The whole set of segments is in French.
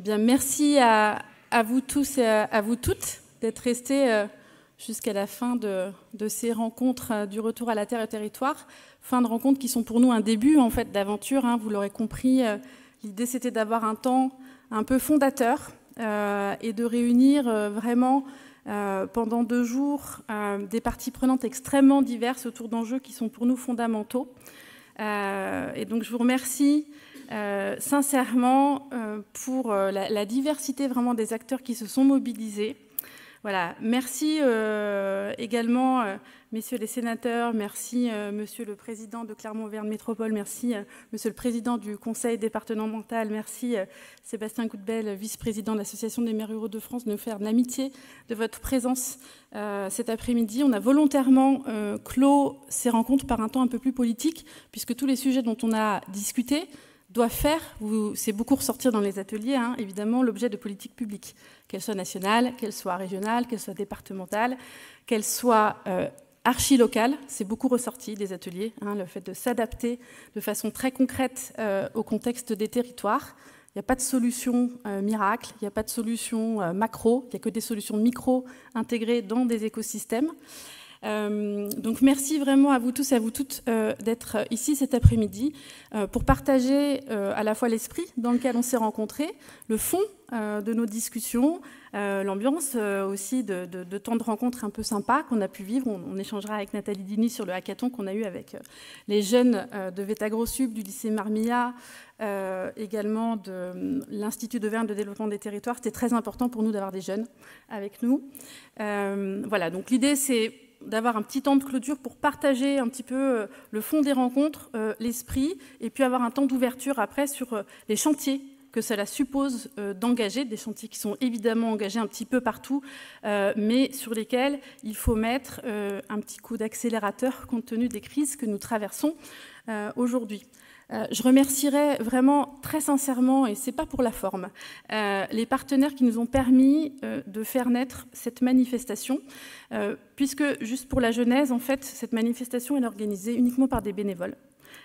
Bien, merci à vous tous et à vous toutes d'être restés jusqu'à la fin de ces rencontres du retour à la terre et au territoire. Fin de rencontres qui sont pour nous un début en fait d'aventure, hein, vous l'aurez compris. L'idée c'était d'avoir un temps un peu fondateur et de réunir vraiment pendant 2 jours des parties prenantes extrêmement diverses autour d'enjeux qui sont pour nous fondamentaux. Et donc je vous remercie sincèrement pour la diversité vraiment des acteurs qui se sont mobilisés. Voilà. Merci également, messieurs les sénateurs, merci monsieur le président de Clermont-Auvergne Métropole, merci monsieur le président du conseil départemental, merci Sébastien Goudbel, vice-président de l'Association des maires ruraux de France, de nous faire de l'amitié de votre présence cet après-midi. On a volontairement clos ces rencontres par un temps un peu plus politique, puisque tous les sujets dont on a discuté doivent faire, c'est beaucoup ressortir dans les ateliers, hein, évidemment, l'objet de politiques publiques, qu'elles soient nationales, qu'elles soient régionales, qu'elles soient départementales, qu'elles soient archi-locales. C'est beaucoup ressorti des ateliers, hein, le fait de s'adapter de façon très concrète au contexte des territoires. Il n'y a pas de solution miracle, il n'y a pas de solution macro, il n'y a que des solutions micro intégrées dans des écosystèmes. Donc merci vraiment à vous tous et à vous toutes d'être ici cet après-midi pour partager à la fois l'esprit dans lequel on s'est rencontrés, le fond de nos discussions, l'ambiance aussi de temps de rencontres un peu sympa qu'on a pu vivre. On échangera avec Nathalie Dini sur le hackathon qu'on a eu avec les jeunes de Vétagrosub, du lycée Marmilla, également de l'Institut d'Auvergne de développement des territoires. C'était très important pour nous d'avoir des jeunes avec nous. Voilà, donc l'idée c'est d'avoir un petit temps de clôture pour partager un petit peu le fond des rencontres, l'esprit, et puis avoir un temps d'ouverture après sur les chantiers que cela suppose d'engager, des chantiers qui sont évidemment engagés un petit peu partout, mais sur lesquels il faut mettre un petit coup d'accélérateur compte tenu des crises que nous traversons aujourd'hui. Je remercierai vraiment très sincèrement, et ce n'est pas pour la forme, les partenaires qui nous ont permis de faire naître cette manifestation, puisque, juste pour la genèse, en fait, cette manifestation est organisée uniquement par des bénévoles.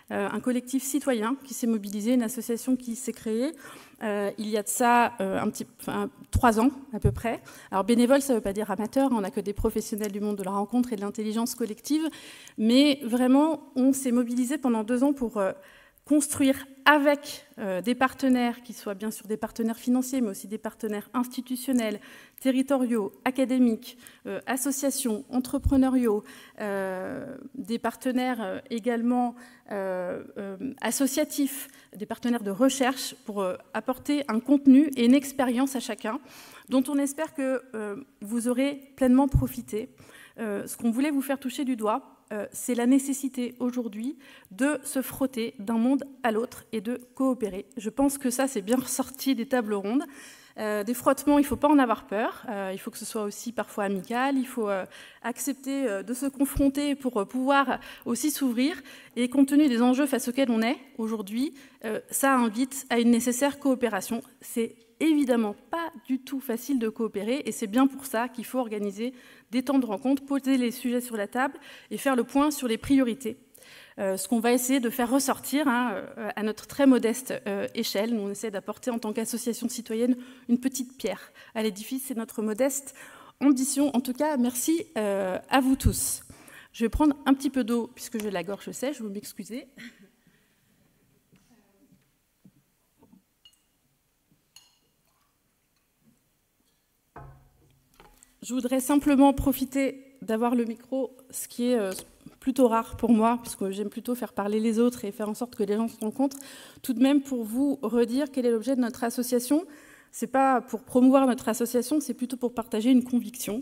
Un collectif citoyen qui s'est mobilisé, une association qui s'est créée il y a de ça 3 ans à peu près. Alors bénévole, ça ne veut pas dire amateur, on n'a que des professionnels du monde de la rencontre et de l'intelligence collective, mais vraiment, on s'est mobilisé pendant 2 ans pour construire avec des partenaires, qui soient bien sûr des partenaires financiers, mais aussi des partenaires institutionnels, territoriaux, académiques, associations, entrepreneuriaux, des partenaires également associatifs, des partenaires de recherche pour apporter un contenu et une expérience à chacun, dont on espère que vous aurez pleinement profité. Ce qu'on voulait vous faire toucher du doigt, c'est la nécessité aujourd'hui de se frotter d'un monde à l'autre et de coopérer. Je pense que ça, c'est bien ressorti des tables rondes. Des frottements, il ne faut pas en avoir peur. Il faut que ce soit aussi parfois amical. Il faut accepter de se confronter pour pouvoir aussi s'ouvrir. Et compte tenu des enjeux face auxquels on est aujourd'hui, ça invite à une nécessaire coopération. C'est évidemment pas du tout facile de coopérer et c'est bien pour ça qu'il faut organiser des temps de rencontre, poser les sujets sur la table et faire le point sur les priorités. Ce qu'on va essayer de faire ressortir à notre très modeste échelle. Nous, on essaie d'apporter en tant qu'association citoyenne une petite pierre à l'édifice. C'est notre modeste ambition. En tout cas, merci à vous tous. Je vais prendre un petit peu d'eau puisque j'ai la gorge sèche, je vous m'excuser. Je voudrais simplement profiter d'avoir le micro, ce qui est plutôt rare pour moi, parce que j'aime plutôt faire parler les autres et faire en sorte que les gens se rencontrent, tout de même pour vous redire quel est l'objet de notre association. Ce n'est pas pour promouvoir notre association, c'est plutôt pour partager une conviction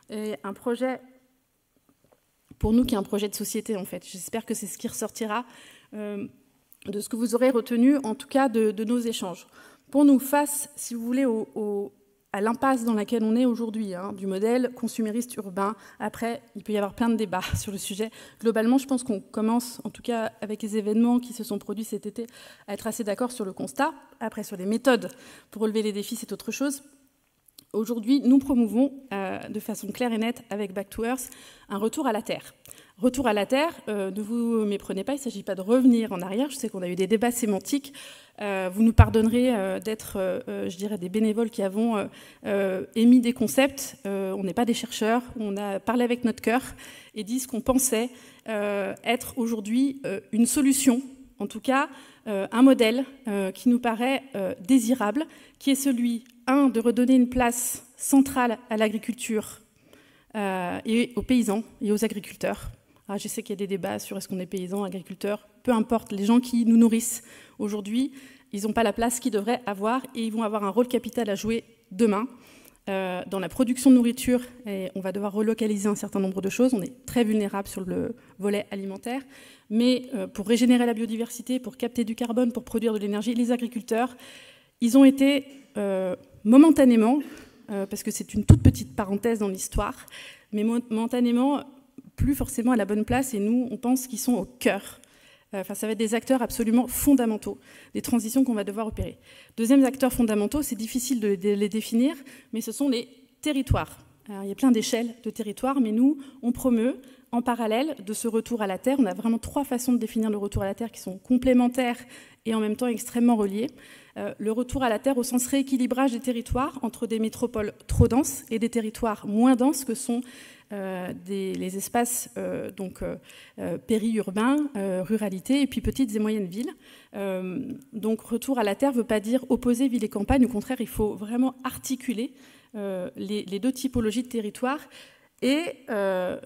et un projet, pour nous, qui est un projet de société, en fait. J'espère que c'est ce qui ressortira de ce que vous aurez retenu, en tout cas, de nos échanges. Pour nous, face, si vous voulez, à l'impasse dans laquelle on est aujourd'hui, du modèle consumériste urbain. Après, il peut y avoir plein de débats sur le sujet. Globalement, je pense qu'on commence, en tout cas avec les événements qui se sont produits cet été, à être assez d'accord sur le constat. Après, sur les méthodes pour relever les défis, c'est autre chose. Aujourd'hui, nous promouvons de façon claire et nette avec Back to Earth un retour à la Terre. Retour à la terre, ne vous méprenez pas, il ne s'agit pas de revenir en arrière. Je sais qu'on a eu des débats sémantiques. Vous nous pardonnerez d'être, je dirais, des bénévoles qui avons émis des concepts. On n'est pas des chercheurs, on a parlé avec notre cœur et dit ce qu'on pensait être aujourd'hui une solution, en tout cas un modèle qui nous paraît désirable, qui est celui, de redonner une place centrale à l'agriculture et aux paysans et aux agriculteurs. Alors, je sais qu'il y a des débats sur est-ce qu'on est paysan, agriculteur, peu importe, les gens qui nous nourrissent aujourd'hui, ils n'ont pas la place qu'ils devraient avoir et ils vont avoir un rôle capital à jouer demain dans la production de nourriture. Et on va devoir relocaliser un certain nombre de choses, on est très vulnérable sur le volet alimentaire, mais pour régénérer la biodiversité, pour capter du carbone, pour produire de l'énergie, les agriculteurs, ils ont été momentanément, parce que c'est une toute petite parenthèse dans l'histoire, mais momentanément plus forcément à la bonne place, et nous, on pense qu'ils sont au cœur. Enfin, ça va être des acteurs absolument fondamentaux, des transitions qu'on va devoir opérer. Deuxièmes acteurs fondamentaux, c'est difficile de les définir, mais ce sont les territoires. Alors, il y a plein d'échelles de territoires, mais nous, on promeut, en parallèle de ce retour à la terre, on a vraiment 3 façons de définir le retour à la terre qui sont complémentaires et en même temps extrêmement reliés. Le retour à la terre au sens rééquilibrage des territoires entre des métropoles trop denses et des territoires moins denses que sont les espaces périurbains, ruralité et puis petites et moyennes villes. Donc retour à la terre ne veut pas dire opposer ville et campagne, au contraire il faut vraiment articuler les 2 typologies de territoires. Et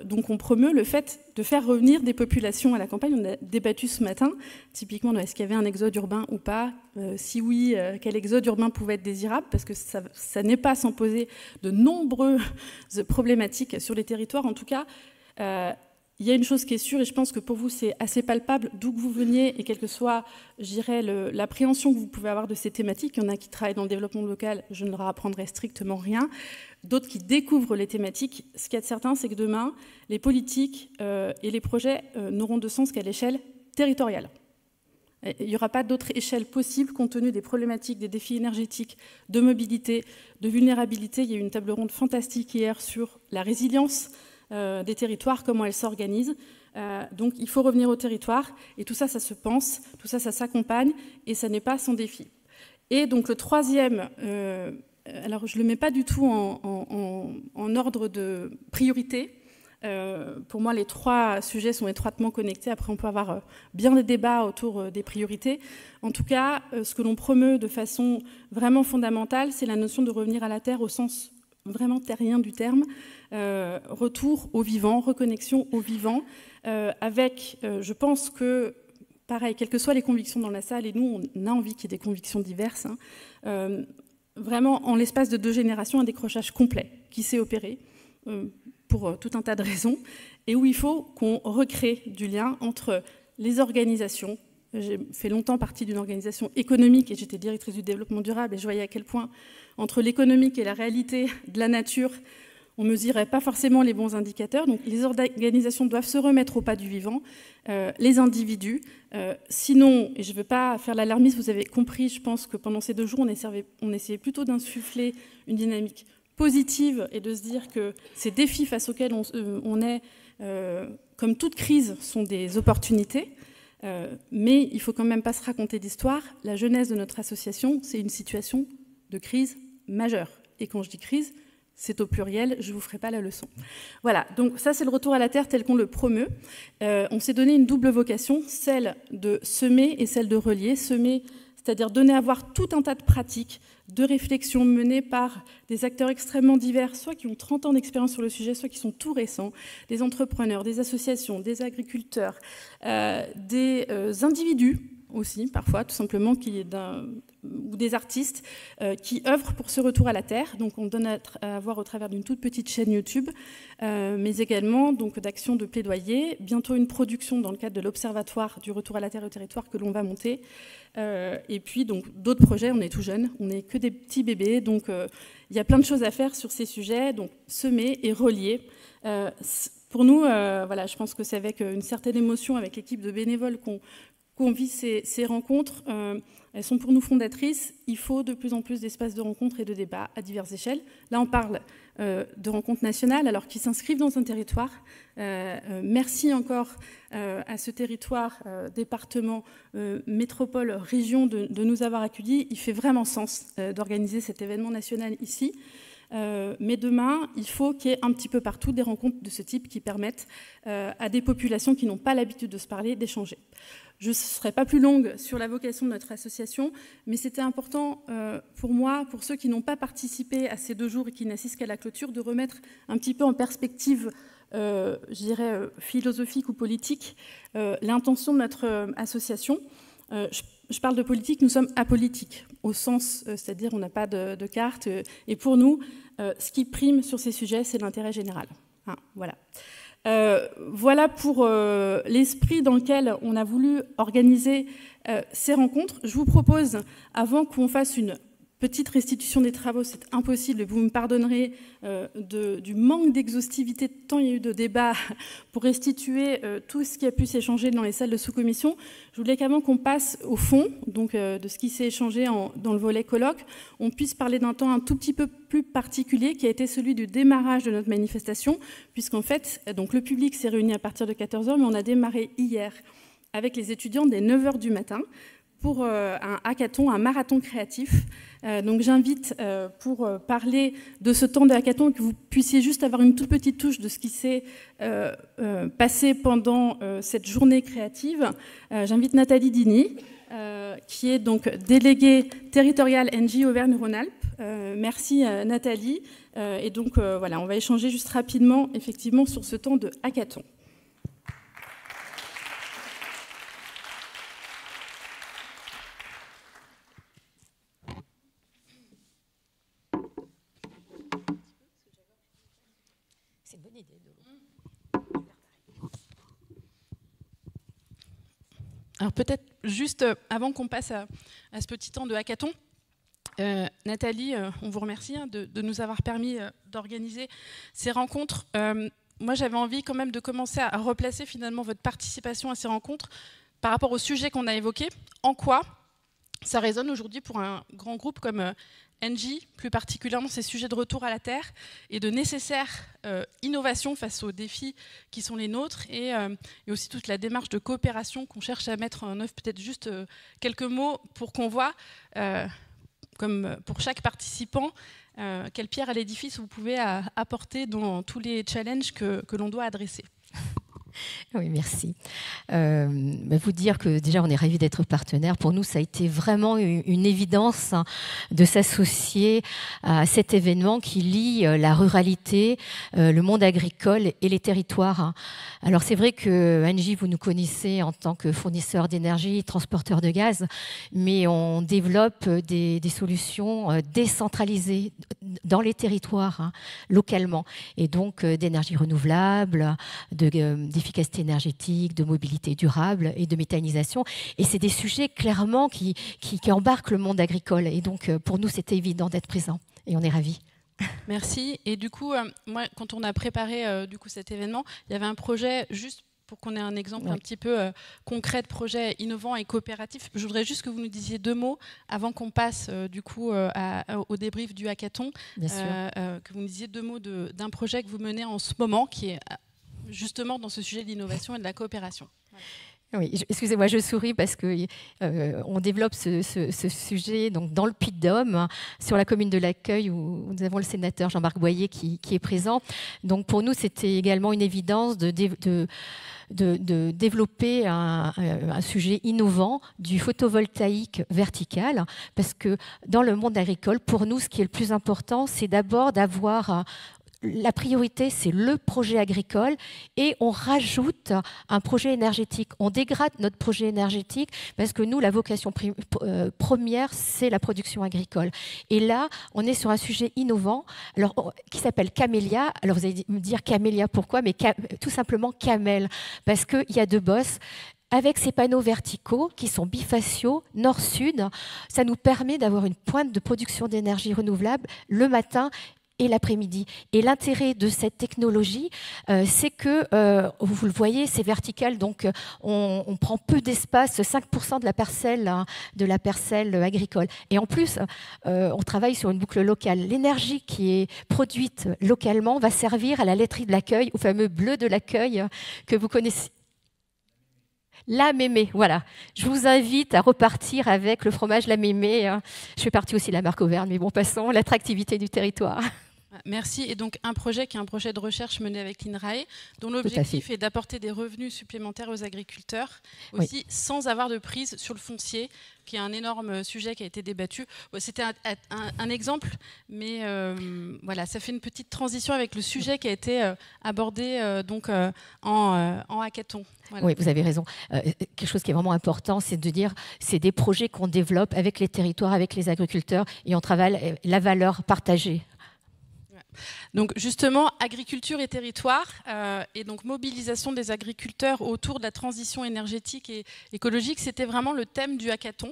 donc on promeut le fait de faire revenir des populations à la campagne. On a débattu ce matin, typiquement, est-ce qu'il y avait un exode urbain ou pas, si oui, quel exode urbain pouvait être désirable, parce que ça n'est pas sans poser de nombreuses problématiques sur les territoires. En tout cas, il y a une chose qui est sûre, et je pense que pour vous c'est assez palpable, d'où que vous veniez, et quelle que soit, je dirais, l'appréhension que vous pouvez avoir de ces thématiques. Il y en a qui travaillent dans le développement local, je ne leur apprendrai strictement rien. D'autres qui découvrent les thématiques. Ce qu'il y a de certain, c'est que demain, les politiques et les projets n'auront de sens qu'à l'échelle territoriale. Il n'y aura pas d'autre échelle possible compte tenu des problématiques, des défis énergétiques, de mobilité, de vulnérabilité. Il y a eu une table ronde fantastique hier sur la résilience des territoires, comment elles s'organisent. Donc il faut revenir au territoire, et tout ça, ça se pense, tout ça, ça s'accompagne, et ça n'est pas sans défi. Et donc le troisième, alors je ne le mets pas du tout en ordre de priorité. Pour moi, les 3 sujets sont étroitement connectés. Après, on peut avoir bien des débats autour des priorités. En tout cas, ce que l'on promeut de façon vraiment fondamentale, c'est la notion de revenir à la terre au sens vraiment terrien du terme, retour au vivant, reconnexion au vivant, avec, je pense que, pareil, quelles que soient les convictions dans la salle, et nous, on a envie qu'il y ait des convictions diverses, vraiment, en l'espace de 2 générations, un décrochage complet qui s'est opéré, pour tout un tas de raisons, et où il faut qu'on recrée du lien entre les organisations. J'ai fait longtemps partie d'une organisation économique et j'étais directrice du développement durable et je voyais à quel point, entre l'économique et la réalité de la nature, on ne mesurait pas forcément les bons indicateurs. Donc les organisations doivent se remettre au pas du vivant, les individus. Sinon, et je ne veux pas faire l'alarmisme, vous avez compris, je pense que pendant ces 2 jours, on essayait plutôt d'insuffler une dynamique positive et de se dire que ces défis face auxquels on est, comme toute crise, sont des opportunités. Mais il ne faut quand même pas se raconter d'histoire. La genèse de notre association, c'est une situation de crise majeure. Et quand je dis crise, c'est au pluriel, je ne vous ferai pas la leçon. Voilà, donc ça c'est le retour à la terre tel qu'on le promeut. On s'est donné une double vocation, celle de semer et celle de relier. Semer, c'est-à-dire donner à voir tout un tas de pratiques, de réflexions menées par des acteurs extrêmement divers, soit qui ont 30 ans d'expérience sur le sujet, soit qui sont tout récents, des entrepreneurs, des associations, des agriculteurs, des individus aussi, parfois, tout simplement, ou des artistes qui œuvrent pour ce retour à la terre. Donc on donne à voir au travers d'une toute petite chaîne YouTube, mais également d'actions de plaidoyer. Bientôt une production dans le cadre de l'Observatoire du retour à la terre et au territoire que l'on va monter. Et puis d'autres projets, on est tout jeunes, on n'est que des petits bébés, donc il y a plein de choses à faire sur ces sujets, donc semer et relier. Pour nous, voilà, je pense que c'est avec une certaine émotion, avec l'équipe de bénévoles qu'on vit ces rencontres. Elles sont pour nous fondatrices. Il faut de plus en plus d'espaces de rencontres et de débats à diverses échelles. Là, on parle de rencontres nationales, alors qui s'inscrivent dans un territoire. Merci encore à ce territoire, département, métropole, région, de nous avoir accueillis. Il fait vraiment sens d'organiser cet événement national ici. Mais demain, il faut qu'il y ait un petit peu partout des rencontres de ce type qui permettent à des populations qui n'ont pas l'habitude de se parler, d'échanger. Je ne serai pas plus longue sur la vocation de notre association, mais c'était important pour moi, pour ceux qui n'ont pas participé à ces 2 jours et qui n'assistent qu'à la clôture, de remettre un petit peu en perspective, je dirais, philosophique ou politique, l'intention de notre association. Je parle de politique, nous sommes apolitiques, au sens, c'est-à-dire on n'a pas de carte, et pour nous, ce qui prime sur ces sujets, c'est l'intérêt général. Hein, voilà. Voilà pour l'esprit dans lequel on a voulu organiser ces rencontres. Je vous propose, avant qu'on fasse une petite restitution des travaux, c'est impossible, et vous me pardonnerez du manque d'exhaustivité, tant il y a eu de débats pour restituer tout ce qui a pu s'échanger dans les salles de sous-commission. Je voulais qu'avant qu'on passe au fond, donc de ce qui s'est échangé dans le volet colloque, on puisse parler d'un temps un tout petit peu plus particulier qui a été celui du démarrage de notre manifestation, puisqu'en fait, donc le public s'est réuni à partir de 14h, mais on a démarré hier avec les étudiants dès 9h du matin pour un hackathon, un marathon créatif. Donc j'invite pour parler de ce temps de hackathon que vous puissiez juste avoir une toute petite touche de ce qui s'est passé pendant cette journée créative. J'invite Nathalie Dini, qui est donc déléguée territoriale Engie Auvergne-Rhône-Alpes. Merci Nathalie. Et donc voilà, on va échanger juste rapidement effectivement sur ce temps de hackathon. Alors peut-être juste avant qu'on passe à ce petit temps de hackathon, Nathalie, on vous remercie de nous avoir permis d'organiser ces rencontres. Moi j'avais envie quand même de commencer à replacer finalement votre participation à ces rencontres par rapport au sujet qu'on a évoqué. En quoi ça résonne aujourd'hui pour un grand groupe comme Engie, plus particulièrement ces sujets de retour à la Terre et de nécessaires innovations face aux défis qui sont les nôtres et aussi toute la démarche de coopération qu'on cherche à mettre en œuvre. Peut-être juste quelques mots pour qu'on voit, comme pour chaque participant, quelle pierre à l'édifice vous pouvez apporter dans tous les challenges que l'on doit adresser. Oui, merci. Vous dire que déjà, on est ravis d'être partenaires. Pour nous, ça a été vraiment une évidence de s'associer à cet événement qui lie la ruralité, le monde agricole et les territoires. Alors, c'est vrai que Engie, vous nous connaissez en tant que fournisseur d'énergie, transporteur de gaz, mais on développe des solutions décentralisées dans les territoires, localement, et donc d'énergie renouvelable, d'efficacité énergétique, de mobilité durable et de méthanisation. Et c'est des sujets clairement qui embarquent le monde agricole. Et donc, pour nous, c'était évident d'être présent. Et on est ravis. Merci. Et du coup, moi, quand on a préparé du coup, cet événement, il y avait un projet juste pour qu'on ait un exemple un petit peu concret de projet innovant et coopératif. Je voudrais juste que vous nous disiez 2 mots avant qu'on passe du coup au débrief du hackathon. Bien sûr. Que vous nous disiez 2 mots d'un projet que vous menez en ce moment qui est justement dans ce sujet de l'innovation et de la coopération. Voilà. Oui, excusez-moi, je souris parce qu'on développe ce sujet donc, dans le Puy-de-Dôme, sur la commune de l'Accueil, où nous avons le sénateur Jean-Marc Boyer qui est présent. Donc pour nous, c'était également une évidence de développer un sujet innovant du photovoltaïque vertical, parce que dans le monde agricole, pour nous, ce qui est le plus important, c'est d'abord d'avoir... La priorité, c'est le projet agricole et on rajoute un projet énergétique. On dégrade notre projet énergétique parce que nous, la vocation première, c'est la production agricole. Et là, on est sur un sujet innovant qui s'appelle Camélia. Alors, vous allez me dire Camélia, pourquoi? Mais tout simplement Camel, parce qu'il y a 2 bosses. Avec ces panneaux verticaux qui sont bifaciaux, nord-sud, ça nous permet d'avoir une pointe de production d'énergie renouvelable le matin et l'après-midi. Et l'intérêt de cette technologie, c'est que, vous le voyez, c'est vertical, donc on prend peu d'espace, 5% de la parcelle agricole. Et en plus, on travaille sur une boucle locale. L'énergie qui est produite localement va servir à la laiterie de l'accueil, au fameux bleu de l'accueil que vous connaissez. La Mémé, voilà. Je vous invite à repartir avec le fromage La Mémé. Je fais partie aussi de la marque Auvergne, mais bon, passons, l'attractivité du territoire. Merci. Et donc un projet qui est un projet de recherche mené avec l'INRAE, dont l'objectif est d'apporter des revenus supplémentaires aux agriculteurs, aussi sans avoir de prise sur le foncier, qui est un énorme sujet qui a été débattu. C'était un exemple, mais voilà, ça fait une petite transition avec le sujet qui a été abordé en hackathon. Voilà. Oui, vous avez raison. Quelque chose qui est vraiment important, c'est de dire c'est des projets qu'on développe avec les territoires, avec les agriculteurs, et on travaille la valeur partagée. Donc justement, agriculture et territoire, et donc mobilisation des agriculteurs autour de la transition énergétique et écologique, c'était vraiment le thème du hackathon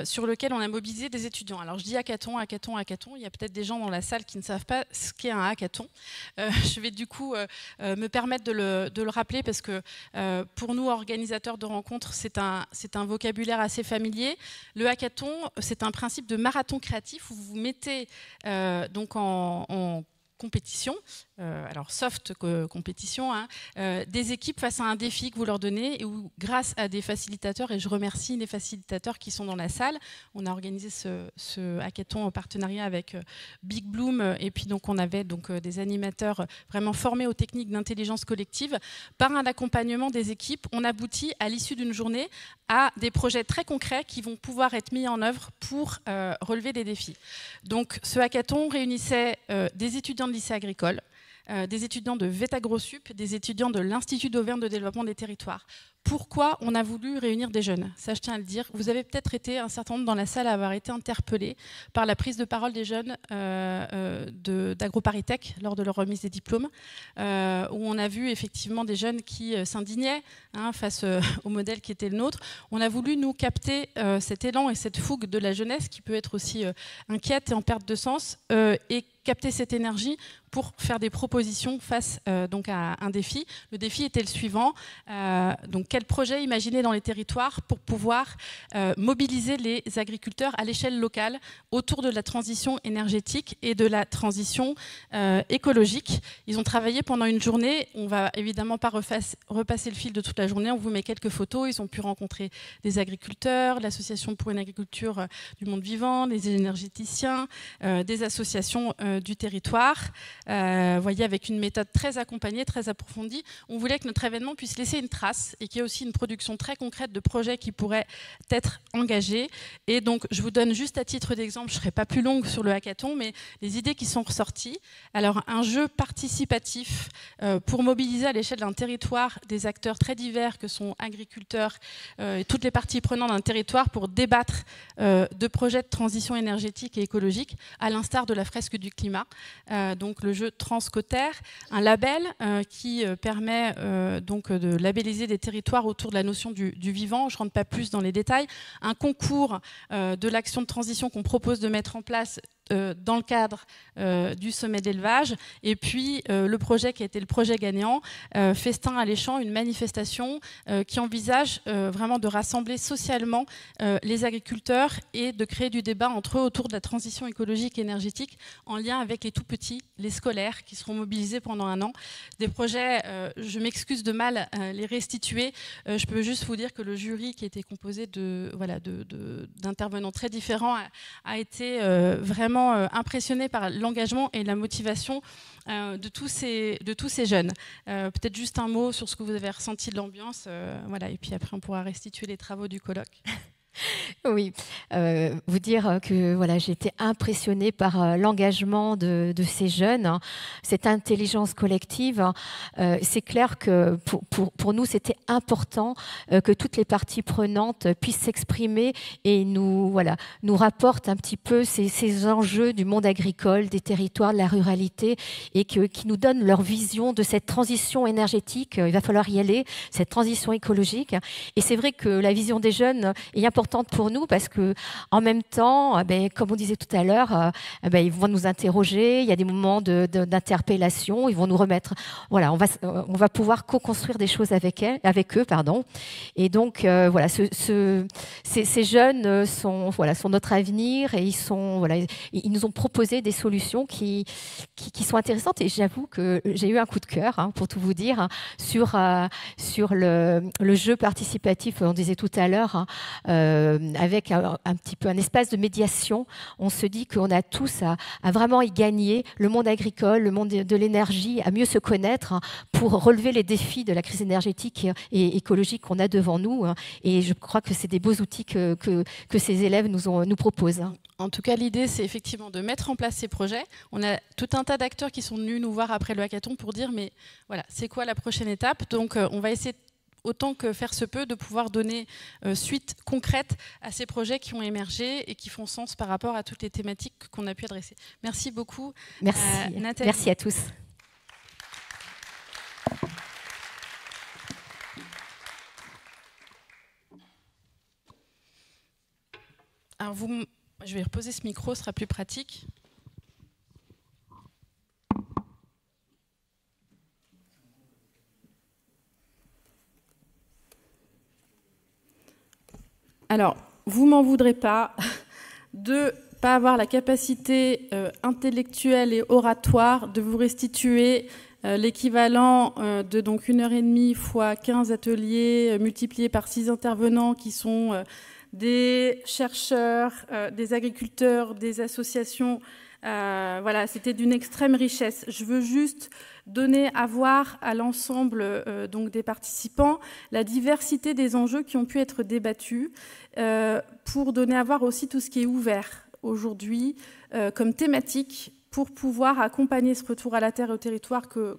sur lequel on a mobilisé des étudiants. Alors je dis hackathon, il y a peut-être des gens dans la salle qui ne savent pas ce qu'est un hackathon. Je vais du coup me permettre de le rappeler parce que pour nous, organisateurs de rencontres, c'est un vocabulaire assez familier. Le hackathon, c'est un principe de marathon créatif où vous vous mettez donc en compétition, alors soft compétition, hein, des équipes face à un défi que vous leur donnez et où grâce à des facilitateurs, et je remercie les facilitateurs qui sont dans la salle, on a organisé ce hackathon en partenariat avec Big Bloom et puis donc on avait donc des animateurs vraiment formés aux techniques d'intelligence collective. Par un accompagnement des équipes, on aboutit à l'issue d'une journée à des projets très concrets qui vont pouvoir être mis en œuvre pour relever des défis. Donc ce hackathon réunissait des étudiants de lycée agricole, des étudiants de VET-AgroSup, des étudiants de l'Institut d'Auvergne de développement des territoires. Pourquoi on a voulu réunir des jeunes? Ça, je tiens à le dire. Vous avez peut-être été un certain nombre dans la salle à avoir été interpellés par la prise de parole des jeunes d'AgroParisTech lors de leur remise des diplômes, où on a vu effectivement des jeunes qui s'indignaient face au modèle qui était le nôtre. On a voulu, nous, capter cet élan et cette fougue de la jeunesse qui peut être aussi inquiète et en perte de sens, et capter cette énergie pour faire des propositions face donc à un défi. Le défi était le suivant. Donc, quel projet imaginer dans les territoires pour pouvoir mobiliser les agriculteurs à l'échelle locale autour de la transition énergétique et de la transition écologique. Ils ont travaillé pendant une journée. On ne va évidemment pas repasser le fil de toute la journée. On vous met quelques photos. Ils ont pu rencontrer des agriculteurs, l'Association pour une agriculture du monde vivant, les énergéticiens, des associations du territoire. Voyez, avec une méthode très accompagnée, très approfondie. On voulait que notre événement puisse laisser une trace et qu'il y ait aussi une production très concrète de projets qui pourraient être engagés. Et donc, je vous donne juste à titre d'exemple, je ne serai pas plus longue sur le hackathon, mais les idées qui sont ressorties. Alors, un jeu participatif pour mobiliser à l'échelle d'un territoire des acteurs très divers que sont agriculteurs et toutes les parties prenantes d'un territoire pour débattre de projets de transition énergétique et écologique, à l'instar de la fresque du climat. Donc, le jeu Transcoter, un label qui permet donc de labelliser des territoires autour de la notion du vivant. Je ne rentre pas plus dans les détails. Un concours de l'action de transition qu'on propose de mettre en place dans le cadre du sommet d'élevage, et puis le projet qui a été le projet gagnant, Festin alléchant, une manifestation qui envisage vraiment de rassembler socialement les agriculteurs et de créer du débat entre eux autour de la transition écologique et énergétique en lien avec les tout-petits, les scolaires qui seront mobilisés pendant un an. Des projets, je m'excuse de mal les restituer, je peux juste vous dire que le jury qui était composé d'intervenants très différents a été vraiment impressionné par l'engagement et la motivation de tous ces jeunes. Peut-être juste un mot sur ce que vous avez ressenti de l'ambiance, voilà, et puis après on pourra restituer les travaux du colloque. Oui, vous dire que voilà, j'ai été impressionnée par l'engagement de ces jeunes, cette intelligence collective. C'est clair que pour nous, c'était important que toutes les parties prenantes puissent s'exprimer et nous rapportent un petit peu ces enjeux du monde agricole, des territoires, de la ruralité, et qui nous donnent leur vision de cette transition énergétique. Il va falloir y aller, cette transition écologique. Et c'est vrai que la vision des jeunes est importante importante pour nous parce que en même temps, comme on disait tout à l'heure, ils vont nous interroger. Il y a des moments d'interpellation. Ils vont nous remettre. Voilà, on va pouvoir co-construire des choses avec eux, pardon. Et donc voilà, ces jeunes sont notre avenir et ils nous ont proposé des solutions qui sont intéressantes. Et j'avoue que j'ai eu un coup de cœur, pour tout vous dire, sur le jeu participatif, on disait tout à l'heure, avec un petit peu un espace de médiation. On se dit qu'on a tous à vraiment y gagner, le monde agricole, le monde de l'énergie, à mieux se connaître pour relever les défis de la crise énergétique et écologique qu'on a devant nous. Et je crois que c'est des beaux outils que ces élèves nous proposent. En tout cas, l'idée, c'est effectivement de mettre en place ces projets. On a tout un tas d'acteurs qui sont venus nous voir après le hackathon pour dire, mais voilà, c'est quoi la prochaine étape? Donc, on va essayer, autant que faire se peut, de pouvoir donner suite concrète à ces projets qui ont émergé et qui font sens par rapport à toutes les thématiques qu'on a pu adresser. Merci beaucoup. Merci. Nathalie. Merci à tous. Alors je vais reposer ce micro, ce sera plus pratique. Alors, vous m'en voudrez pas de ne pas avoir la capacité intellectuelle et oratoire de vous restituer l'équivalent de donc 1h30 fois 15 ateliers multipliés par 6 intervenants qui sont des chercheurs, des agriculteurs, des associations. Voilà, c'était d'une extrême richesse. Je veux juste donner à voir à l'ensemble donc des participants la diversité des enjeux qui ont pu être débattus pour donner à voir aussi tout ce qui est ouvert aujourd'hui comme thématique pour pouvoir accompagner ce retour à la terre et au territoire que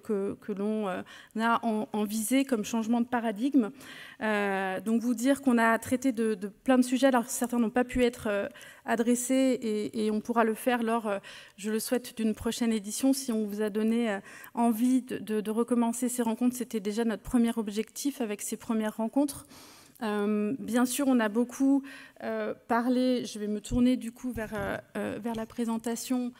l'on a en visée comme changement de paradigme. Donc vous dire qu'on a traité de plein de sujets, alors certains n'ont pas pu être adressés et on pourra le faire lors, je le souhaite, d'une prochaine édition. Si on vous a donné envie de recommencer ces rencontres, c'était déjà notre premier objectif avec ces premières rencontres. Bien sûr, on a beaucoup parlé, je vais me tourner du coup vers la présentation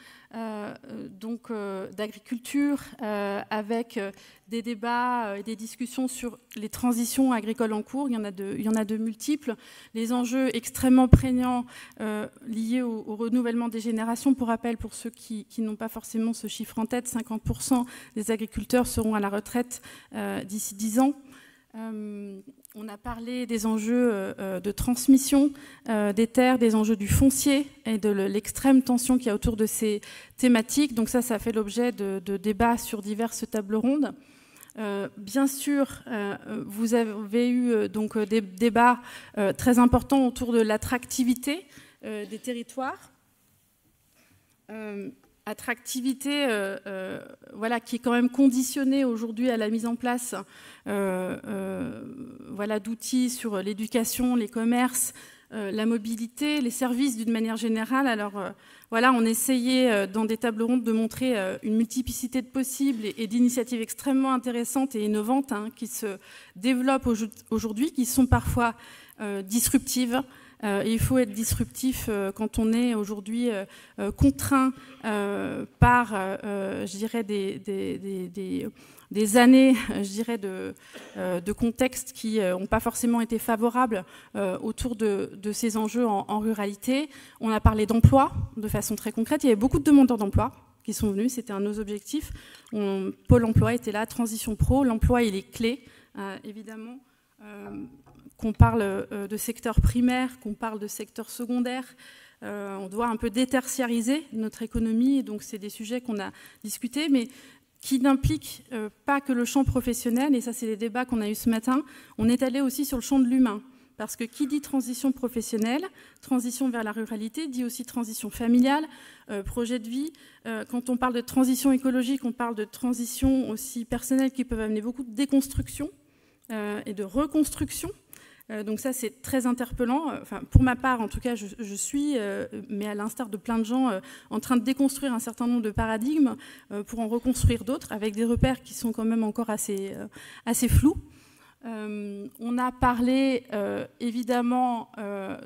d'agriculture avec des débats et des discussions sur les transitions agricoles en cours. Il y en a de multiples. Les enjeux extrêmement prégnants liés au renouvellement des générations. Pour rappel, pour ceux qui n'ont pas forcément ce chiffre en tête, 50% des agriculteurs seront à la retraite d'ici 10 ans. On a parlé des enjeux de transmission des terres, des enjeux du foncier et de l'extrême tension qu'il y a autour de ces thématiques. Donc ça fait l'objet de débats sur diverses tables rondes. Bien sûr, vous avez eu donc des débats très importants autour de l'attractivité des territoires. Attractivité voilà, qui est quand même conditionnée aujourd'hui à la mise en place voilà, d'outils sur l'éducation, les commerces, la mobilité, les services d'une manière générale. Alors voilà, on essayait dans des tables rondes de montrer une multiplicité de possibles et d'initiatives extrêmement intéressantes et innovantes qui se développent aujourd'hui, qui sont parfois disruptives. Il faut être disruptif quand on est aujourd'hui contraint par, je dirais, des années, je dirais, de contextes qui n'ont pas forcément été favorables autour de ces enjeux en ruralité. On a parlé d'emploi de façon très concrète. Il y avait beaucoup de demandeurs d'emploi qui sont venus, c'était un de nos objectifs. Pôle emploi était là, Transition Pro, l'emploi il est clé, évidemment. Qu'on parle de secteur primaire, qu'on parle de secteur secondaire, on doit un peu détertiariser notre économie, et donc c'est des sujets qu'on a discutés, mais qui n'impliquent pas que le champ professionnel, et ça c'est les débats qu'on a eus ce matin, on est allé aussi sur le champ de l'humain, parce que qui dit transition professionnelle, transition vers la ruralité, dit aussi transition familiale, projet de vie. Quand on parle de transition écologique, on parle de transition aussi personnelle qui peuvent amener beaucoup de déconstruction et de reconstruction. Donc ça, c'est très interpellant. Enfin, pour ma part, en tout cas, je suis, mais à l'instar de plein de gens, en train de déconstruire un certain nombre de paradigmes pour en reconstruire d'autres, avec des repères qui sont quand même encore assez flous. On a parlé évidemment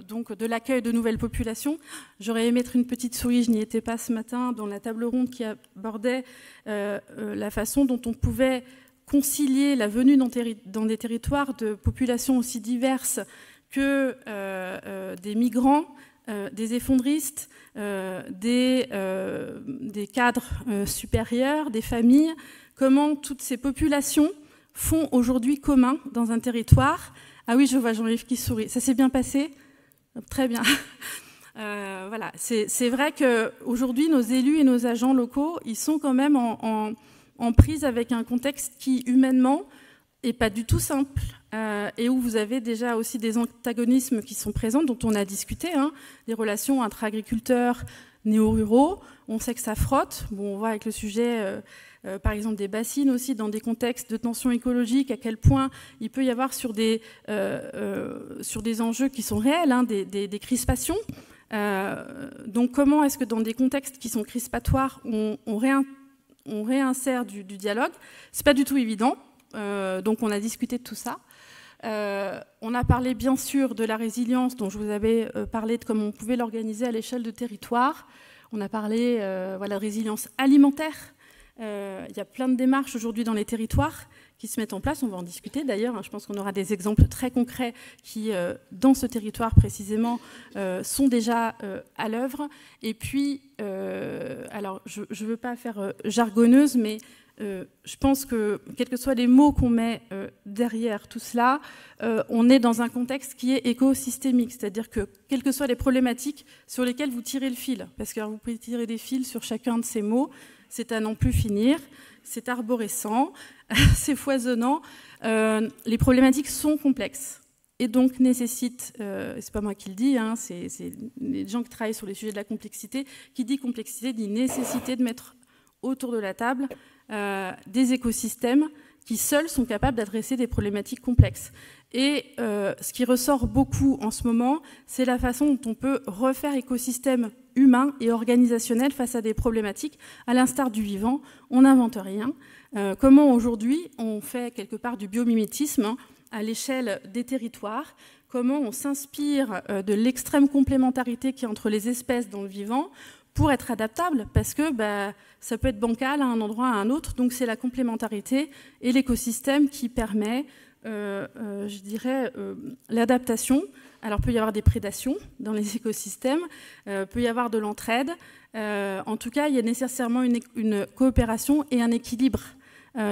donc de l'accueil de nouvelles populations. J'aurais aimé mettre une petite souris, je n'y étais pas ce matin, dans la table ronde qui abordait la façon dont on pouvait concilier la venue dans des territoires de populations aussi diverses que des migrants, des effondristes, des cadres supérieurs, des familles, comment toutes ces populations font aujourd'hui commun dans un territoire. Ah oui, je vois Jean-Yves qui sourit. Ça s'est bien passé ? Très bien. Voilà, c'est vrai qu'aujourd'hui, nos élus et nos agents locaux, ils sont quand même en prise avec un contexte qui, humainement, n'est pas du tout simple, et où vous avez déjà aussi des antagonismes qui sont présents, dont on a discuté, hein, des relations entre agriculteurs néo-ruraux. On sait que ça frotte. Bon, on voit avec le sujet... par exemple des bassines aussi, dans des contextes de tension écologique, à quel point il peut y avoir sur des enjeux qui sont réels, hein, des crispations. Donc comment est-ce que dans des contextes qui sont crispatoires, on réinsère du dialogue? C'est pas du tout évident, donc on a discuté de tout ça. On a parlé bien sûr de la résilience dont je vous avais parlé, de comment on pouvait l'organiser à l'échelle de territoire. On a parlé voilà, de résilience alimentaire. Il y a plein de démarches aujourd'hui dans les territoires qui se mettent en place. On va en discuter d'ailleurs. Je pense qu'on aura des exemples très concrets qui, dans ce territoire précisément, sont déjà à l'œuvre. Et puis, alors je ne veux pas faire jargonneuse, mais je pense que, quels que soient les mots qu'on met derrière tout cela, on est dans un contexte qui est écosystémique. C'est-à-dire que, quelles que soient les problématiques sur lesquelles vous tirez le fil, parce que vous pouvez tirer des fils sur chacun de ces mots, c'est à n'en plus finir, c'est arborescent, c'est foisonnant. Les problématiques sont complexes et donc nécessitent, c'est pas moi qui le dis, hein, c'est les gens qui travaillent sur les sujets de la complexité, qui dit complexité, dit nécessité de mettre autour de la table des écosystèmes qui seuls sont capables d'adresser des problématiques complexes. Et ce qui ressort beaucoup en ce moment, c'est la façon dont on peut refaire écosystème humain et organisationnel face à des problématiques, à l'instar du vivant. On n'invente rien. Comment aujourd'hui on fait quelque part du biomimétisme, hein, à l'échelle des territoires, comment on s'inspire de l'extrême complémentarité qu'il y a entre les espèces dans le vivant pour être adaptable, parce que ça peut être bancal à un endroit à un autre, donc c'est la complémentarité et l'écosystème qui permet, je dirais, l'adaptation. Alors, il peut y avoir des prédations dans les écosystèmes, peut y avoir de l'entraide. En tout cas, il y a nécessairement une coopération et un équilibre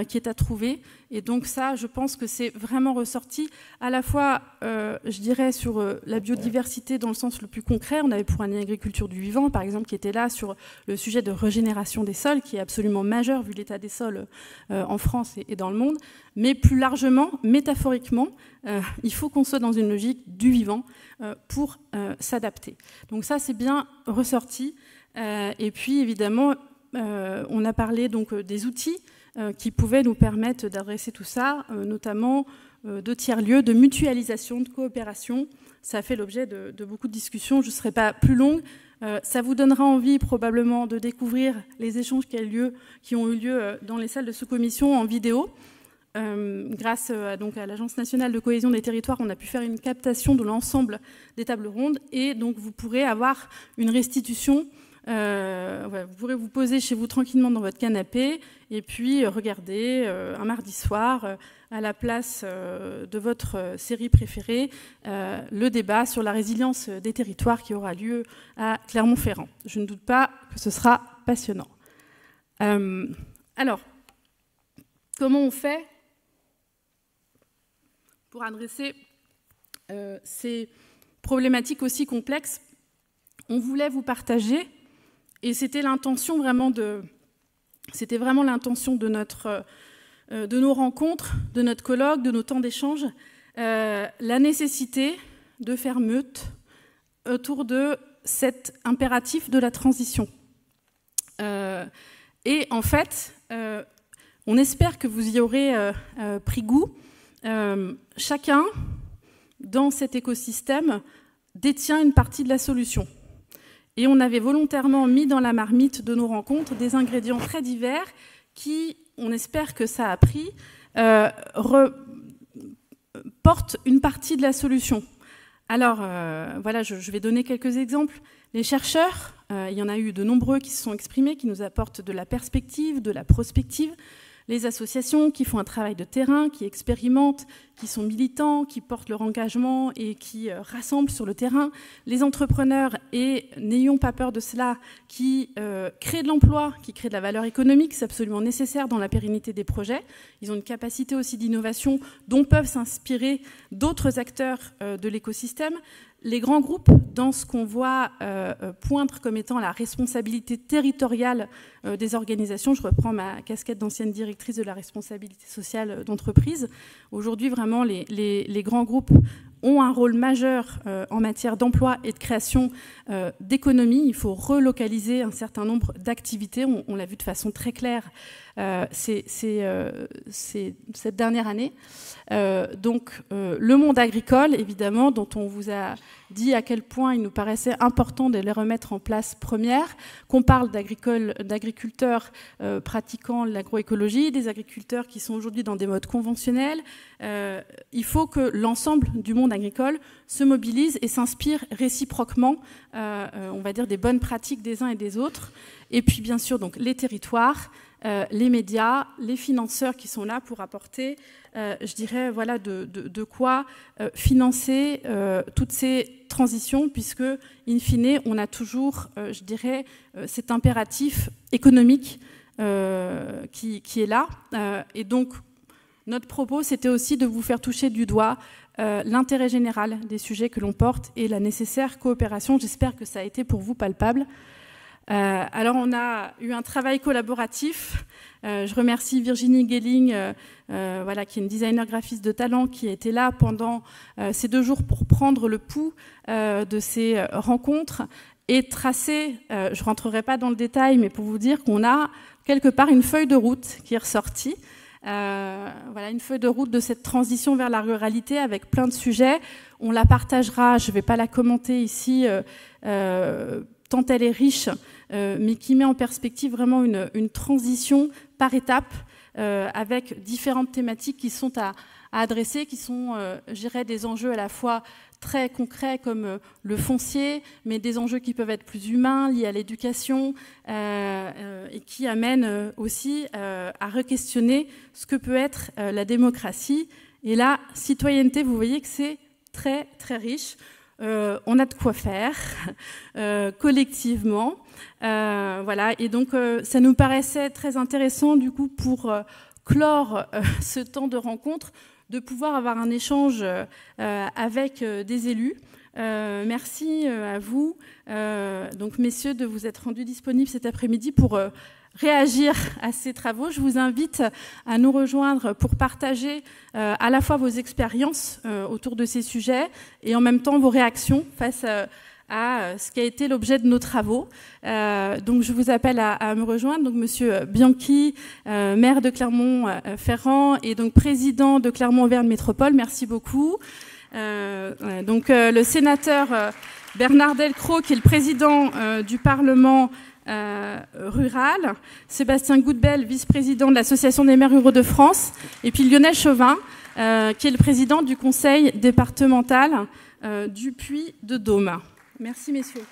qui est à trouver. Et donc ça, je pense que c'est vraiment ressorti à la fois, je dirais, sur la biodiversité dans le sens le plus concret. On avait pour une agriculture du vivant, par exemple, qui était là sur le sujet de régénération des sols, qui est absolument majeur vu l'état des sols en France et dans le monde. Mais plus largement, métaphoriquement, il faut qu'on soit dans une logique du vivant pour s'adapter. Donc ça, c'est bien ressorti. Et puis, évidemment, on a parlé donc des outils qui pouvaient nous permettre d'adresser tout ça, notamment de tiers-lieux, de mutualisation, de coopération. Ça a fait l'objet de beaucoup de discussions. Je ne serai pas plus longue. Ça vous donnera envie probablement de découvrir les échanges qui ont eu lieu dans les salles de sous-commission en vidéo. Grâce donc à l'Agence nationale de cohésion des territoires, on a pu faire une captation de l'ensemble des tables rondes et donc vous pourrez avoir une restitution. Vous pourrez vous poser chez vous tranquillement dans votre canapé et puis regarder un mardi soir à la place de votre série préférée le débat sur la résilience des territoires qui aura lieu à Clermont-Ferrand. Je ne doute pas que ce sera passionnant. Alors, comment on fait pour adresser ces problématiques aussi complexes? On voulait vous partager. Et c'était l'intention vraiment l'intention de nos rencontres, de notre colloque, de nos temps d'échange, la nécessité de faire meute autour de cet impératif de la transition. Et en fait, on espère que vous y aurez pris goût. Chacun, dans cet écosystème, détient une partie de la solution. Et on avait volontairement mis dans la marmite de nos rencontres des ingrédients très divers qui, on espère que ça a pris, portent une partie de la solution. Alors, voilà, je vais donner quelques exemples. Les chercheurs, il y en a eu de nombreux qui se sont exprimés, qui nous apportent de la perspective, de la prospective. Les associations qui font un travail de terrain, qui expérimentent, qui sont militants, qui portent leur engagement et qui rassemblent sur le terrain. Les entrepreneurs, et n'ayons pas peur de cela, qui créent de l'emploi, qui créent de la valeur économique, c'est absolument nécessaire dans la pérennité des projets. Ils ont une capacité aussi d'innovation dont peuvent s'inspirer d'autres acteurs de l'écosystème. Les grands groupes, dans ce qu'on voit poindre comme étant la responsabilité territoriale des organisations, je reprends ma casquette d'ancienne directrice de la responsabilité sociale d'entreprise. Aujourd'hui, vraiment, les grands groupes ont un rôle majeur en matière d'emploi et de création d'économie. Il faut relocaliser un certain nombre d'activités. On l'a vu de façon très claire cette dernière année. Donc, le monde agricole, évidemment, dont on vous a dit à quel point il nous paraissait important de les remettre en place première, qu'on parle d'agriculteurs pratiquant l'agroécologie, des agriculteurs qui sont aujourd'hui dans des modes conventionnels. Il faut que l'ensemble du monde agricole se mobilise et s'inspire réciproquement, on va dire, des bonnes pratiques des uns et des autres. Et puis, bien sûr, donc, les territoires, les médias, les financeurs qui sont là pour apporter, je dirais, voilà, de quoi financer toutes ces transitions, puisque, in fine, on a toujours, je dirais, cet impératif économique qui est là. Et donc, notre propos, c'était aussi de vous faire toucher du doigt l'intérêt général des sujets que l'on porte et la nécessaire coopération. J'espère que ça a été pour vous palpable. Alors, on a eu un travail collaboratif. Je remercie Virginie Gelling, voilà, qui est une designer graphiste de talent, qui a été là pendant ces 2 jours pour prendre le pouls de ces rencontres et tracer, je ne rentrerai pas dans le détail, mais pour vous dire qu'on a quelque part une feuille de route qui est ressortie. Voilà, une feuille de route de cette transition vers la ruralité avec plein de sujets. On la partagera, je ne vais pas la commenter ici, tant elle est riche, mais qui met en perspective vraiment une transition par étapes avec différentes thématiques qui sont à adresser, qui sont, je dirais, des enjeux à la fois très concrets comme le foncier, mais des enjeux qui peuvent être plus humains, liés à l'éducation, et qui amènent aussi à re-questionner ce que peut être la démocratie. Et la citoyenneté, vous voyez que c'est très, très riche. On a de quoi faire collectivement. Voilà. Et donc, ça nous paraissait très intéressant, du coup, pour clore ce temps de rencontre, de pouvoir avoir un échange avec des élus. Merci à vous, donc messieurs, de vous être rendus disponibles cet après-midi pour réagir à ces travaux. Je vous invite à nous rejoindre pour partager à la fois vos expériences autour de ces sujets et en même temps vos réactions face à ce qui a été l'objet de nos travaux. Donc je vous appelle à me rejoindre. Donc Monsieur Bianchi, maire de Clermont-Ferrand et donc président de Clermont-Auvergne Métropole, merci beaucoup. Donc le sénateur Bernard Delcros, qui est le président du Parlement rural, Sébastien Goudbel, vice-président de l'Association des maires ruraux de France, et puis Lionel Chauvin, qui est le président du conseil départemental du Puy-de-Dôme. Merci, messieurs.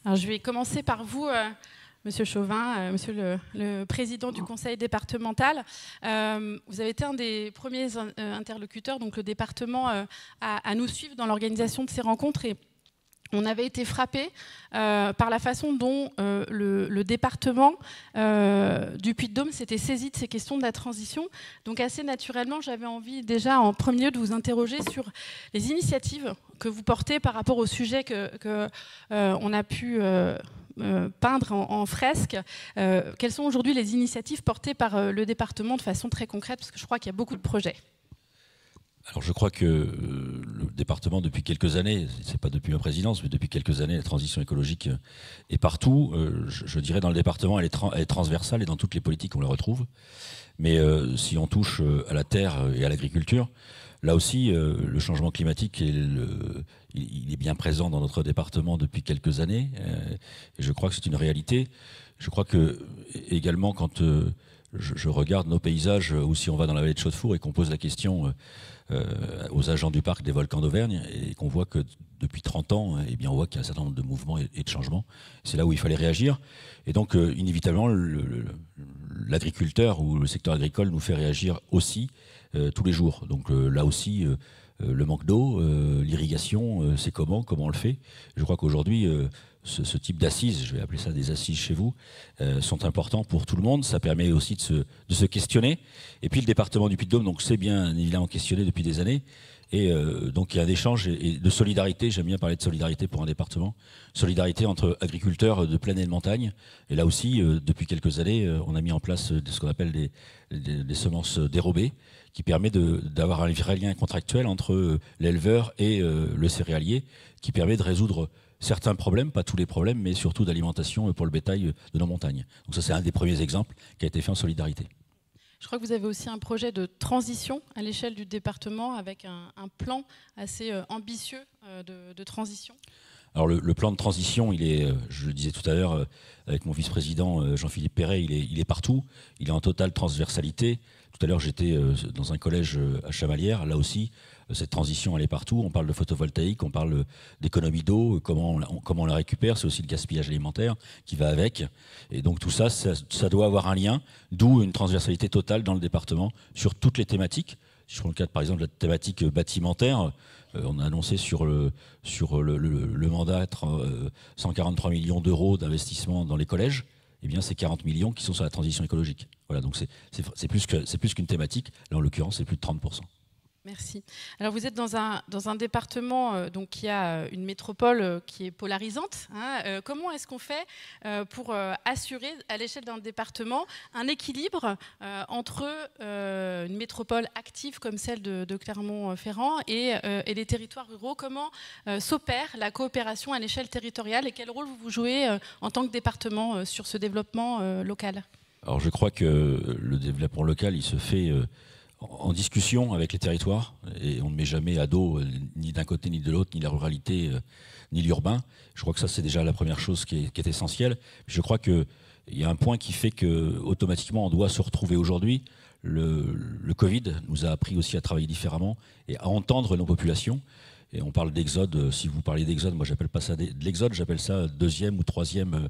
Alors, je vais commencer par vous, Monsieur Chauvin, Monsieur le président du conseil départemental. Vous avez été un des premiers interlocuteurs, donc le département, à nous suivre dans l'organisation de ces rencontres. Et on avait été frappés par la façon dont le département du Puy-de-Dôme s'était saisi de ces questions de la transition. Donc assez naturellement, j'avais envie déjà en premier lieu de vous interroger sur les initiatives que vous portez par rapport au sujet qu'on a pu peindre en fresque. Quelles sont aujourd'hui les initiatives portées par le département de façon très concrète, parce que je crois qu'il y a beaucoup de projets. Alors je crois que le département, depuis quelques années, c'est pas depuis ma présidence, mais depuis quelques années, la transition écologique est partout. Je dirais dans le département, elle est transversale et dans toutes les politiques on la retrouve. Mais si on touche à la terre et à l'agriculture, là aussi, le changement climatique, il est bien présent dans notre département depuis quelques années. Et je crois que c'est une réalité. Je crois que également quand je regarde nos paysages, ou si on va dans la vallée de Chaudefour et qu'on pose la question aux agents du parc des volcans d'Auvergne et qu'on voit que depuis 30 ans, eh bien, on voit qu'il y a un certain nombre de mouvements et de changements. C'est là où il fallait réagir. Et donc, inévitablement, l'agriculteur ou le secteur agricole nous fait réagir aussi tous les jours. Donc là aussi, le manque d'eau, l'irrigation, c'est comment on le fait. Je crois qu'aujourd'hui, ce type d'assises, je vais appeler ça des assises chez vous, sont importants pour tout le monde. Ça permet aussi de se questionner. Et puis le département du Puy-de-Dôme, donc c'est bien évidemment questionné depuis des années. Et donc il y a un échange et de solidarité. J'aime bien parler de solidarité pour un département. Solidarité entre agriculteurs de plaine et de montagne. Et là aussi, depuis quelques années, on a mis en place ce qu'on appelle des semences dérobées, qui permet d'avoir un vrai lien contractuel entre l'éleveur et le céréalier, qui permet de résoudre certains problèmes, pas tous les problèmes, mais surtout d'alimentation pour le bétail de nos montagnes. Donc ça, c'est un des premiers exemples qui a été fait en solidarité. Je crois que vous avez aussi un projet de transition à l'échelle du département avec un plan assez ambitieux de transition. Alors le plan de transition, il est, je le disais tout à l'heure avec mon vice-président Jean-Philippe Perret, il est partout, il est en totale transversalité. Tout à l'heure, j'étais dans un collège à Chamalières, là aussi, cette transition, elle est partout. On parle de photovoltaïque, on parle d'économie d'eau, comment on la récupère, c'est aussi le gaspillage alimentaire qui va avec. Et donc tout ça, ça doit avoir un lien, d'où une transversalité totale dans le département sur toutes les thématiques. Si je prends le cadre, par exemple, de la thématique bâtimentaire, on a annoncé sur le mandat 143 millions d'euros d'investissement dans les collèges. Eh bien, c'est 40 millions qui sont sur la transition écologique. Voilà, donc c'est plus qu'une thématique. Là, en l'occurrence, c'est plus de 30%. Merci. Alors vous êtes dans un département donc, qui a une métropole qui est polarisante. Hein. Comment est-ce qu'on fait pour assurer à l'échelle d'un département un équilibre entre une métropole active comme celle de Clermont-Ferrand et les territoires ruraux? Comment s'opère la coopération à l'échelle territoriale et quel rôle vous jouez en tant que département sur ce développement local? Alors je crois que le développement local, il se fait en discussion avec les territoires, et on ne met jamais à dos ni d'un côté ni de l'autre, ni la ruralité, ni l'urbain. Je crois que ça, c'est déjà la première chose qui est essentielle. Je crois qu'il y a un point qui fait qu'automatiquement, on doit se retrouver aujourd'hui. Le Covid nous a appris aussi à travailler différemment et à entendre nos populations. Et on parle d'exode, si vous parlez d'exode, moi j'appelle pas ça de l'exode, j'appelle ça deuxième ou troisième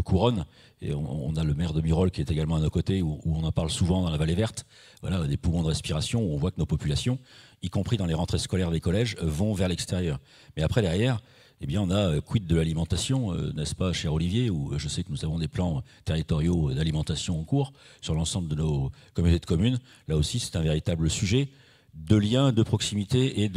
couronne. Et on a le maire de Mirol qui est également à nos côtés, où on en parle souvent dans la vallée verte. Voilà, des poumons de respiration, où on voit que nos populations, y compris dans les rentrées scolaires des collèges, vont vers l'extérieur. Mais après, derrière, eh bien, on a quid de l'alimentation, n'est-ce pas, cher Olivier, où je sais que nous avons des plans territoriaux d'alimentation en cours sur l'ensemble de nos communautés de communes. Là aussi, c'est un véritable sujet de lien, de proximité et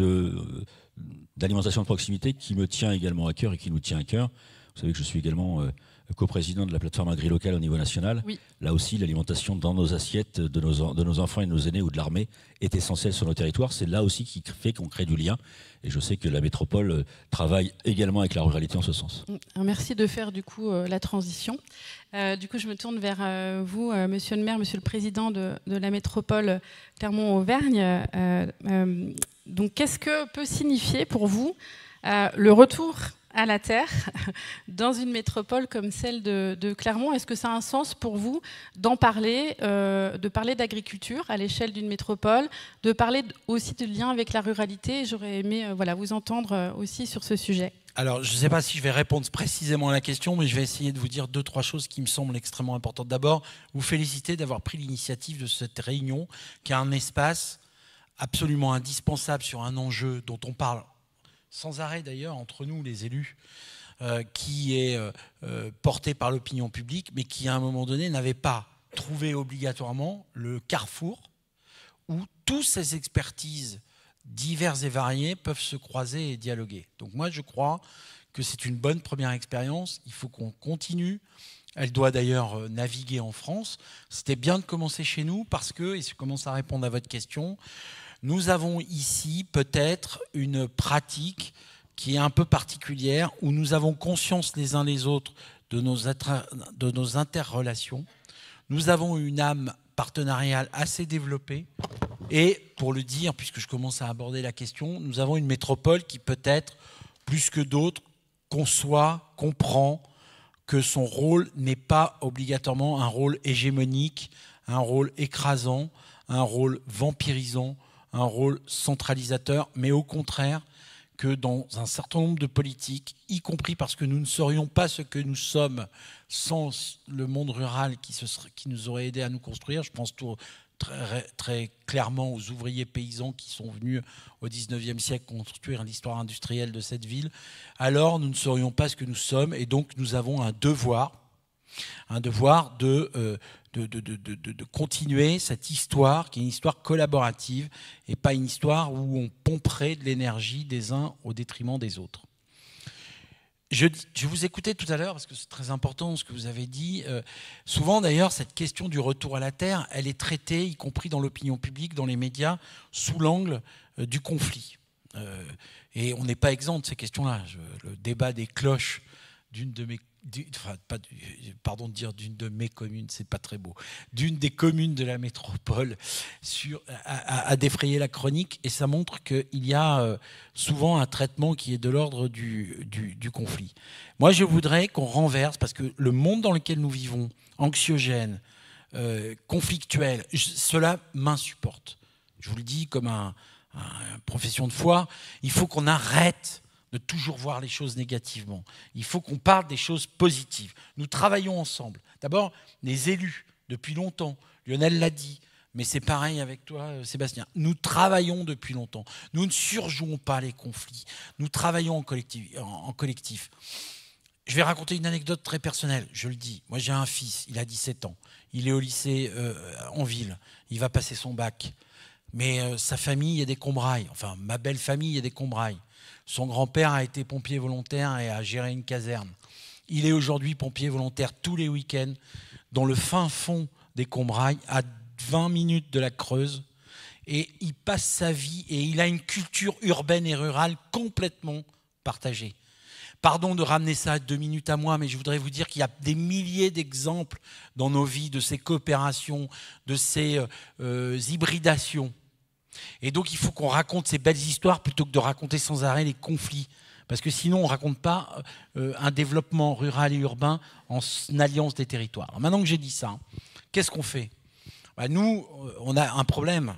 d'alimentation de proximité qui me tient également à cœur et qui nous tient à cœur. Vous savez que je suis également coprésident de la plateforme agri-locale au niveau national. Oui. Là aussi, l'alimentation dans nos assiettes de nos enfants et de nos aînés ou de l'armée est essentielle sur nos territoires. C'est là aussi qui fait qu'on crée du lien. Et je sais que la métropole travaille également avec la ruralité en ce sens. Merci de faire du coup la transition. Du coup, je me tourne vers vous, monsieur le maire, monsieur le président de la métropole Clermont-Auvergne. Donc, qu'est-ce que peut signifier pour vous le retour à la terre dans une métropole comme celle de Clermont? Est-ce que ça a un sens pour vous d'en parler, de parler d'agriculture à l'échelle d'une métropole, de parler aussi de lien avec la ruralité? J'aurais aimé vous entendre aussi sur ce sujet. Alors, je ne sais pas si je vais répondre précisément à la question, mais je vais essayer de vous dire 2-3 choses qui me semblent extrêmement importantes. D'abord, vous féliciter d'avoir pris l'initiative de cette réunion, qui a un espace absolument indispensable sur un enjeu dont on parle sans arrêt d'ailleurs entre nous les élus, qui est porté par l'opinion publique, mais qui à un moment donné n'avait pas trouvé obligatoirement le carrefour où toutes ces expertises diverses et variées peuvent se croiser et dialoguer. Donc moi je crois que c'est une bonne première expérience, il faut qu'on continue. Elle doit d'ailleurs naviguer en France. C'était bien de commencer chez nous parce que, et je commence à répondre à votre question, nous avons ici peut-être une pratique qui est un peu particulière, où nous avons conscience les uns les autres de nos interrelations. Nous avons une âme partenariale assez développée. Et pour le dire, puisque je commence à aborder la question, nous avons une métropole qui peut-être, plus que d'autres, conçoit, comprend que son rôle n'est pas obligatoirement un rôle hégémonique, un rôle écrasant, un rôle vampirisant, un rôle centralisateur, mais au contraire, que dans un certain nombre de politiques, y compris parce que nous ne serions pas ce que nous sommes sans le monde rural qui nous aurait aidé à nous construire. Je pense très clairement aux ouvriers paysans qui sont venus au XIXe siècle construire l'histoire industrielle de cette ville. Alors nous ne serions pas ce que nous sommes, et donc nous avons un devoir de continuer cette histoire qui est une histoire collaborative et pas une histoire où on pomperait de l'énergie des uns au détriment des autres. Je vous écoutais tout à l'heure parce que c'est très important ce que vous avez dit. Souvent d'ailleurs, cette question du retour à la terre, elle est traitée, y compris dans l'opinion publique, dans les médias, sous l'angle du conflit. Et on n'est pas exempt de ces questions-là. Le débat des cloches d'une de mes pardon de dire d'une de mes communes, c'est pas très beau, d'une des communes de la métropole a défrayé la chronique, et ça montre qu'il y a souvent un traitement qui est de l'ordre du conflit. Moi, je voudrais qu'on renverse, parce que le monde dans lequel nous vivons, anxiogène, conflictuel, cela m'insupporte. Je vous le dis comme une profession de foi, il faut qu'on arrête de toujours voir les choses négativement. Il faut qu'on parle des choses positives. Nous travaillons ensemble. D'abord, les élus, depuis longtemps, Lionel l'a dit, mais c'est pareil avec toi, Sébastien. Nous travaillons depuis longtemps. Nous ne surjouons pas les conflits. Nous travaillons en collectif. Je vais raconter une anecdote très personnelle, je le dis. Moi, j'ai un fils, il a 17 ans. Il est au lycée en ville. Il va passer son bac. Mais sa famille est des Combrailles. Enfin, ma belle famille est des Combrailles. Son grand-père a été pompier volontaire et a géré une caserne. Il est aujourd'hui pompier volontaire tous les week-ends dans le fin fond des Combrailles, à 20 minutes de la Creuse. Et il passe sa vie et il a une culture urbaine et rurale complètement partagée. Pardon de ramener ça à 2 minutes à moi, mais je voudrais vous dire qu'il y a des milliers d'exemples dans nos vies de ces coopérations, de ces hybridations. Et donc il faut qu'on raconte ces belles histoires plutôt que de raconter sans arrêt les conflits. Parce que sinon on ne raconte pas un développement rural et urbain en alliance des territoires. Alors maintenant que j'ai dit ça, qu'est-ce qu'on fait ? Nous, on a un problème.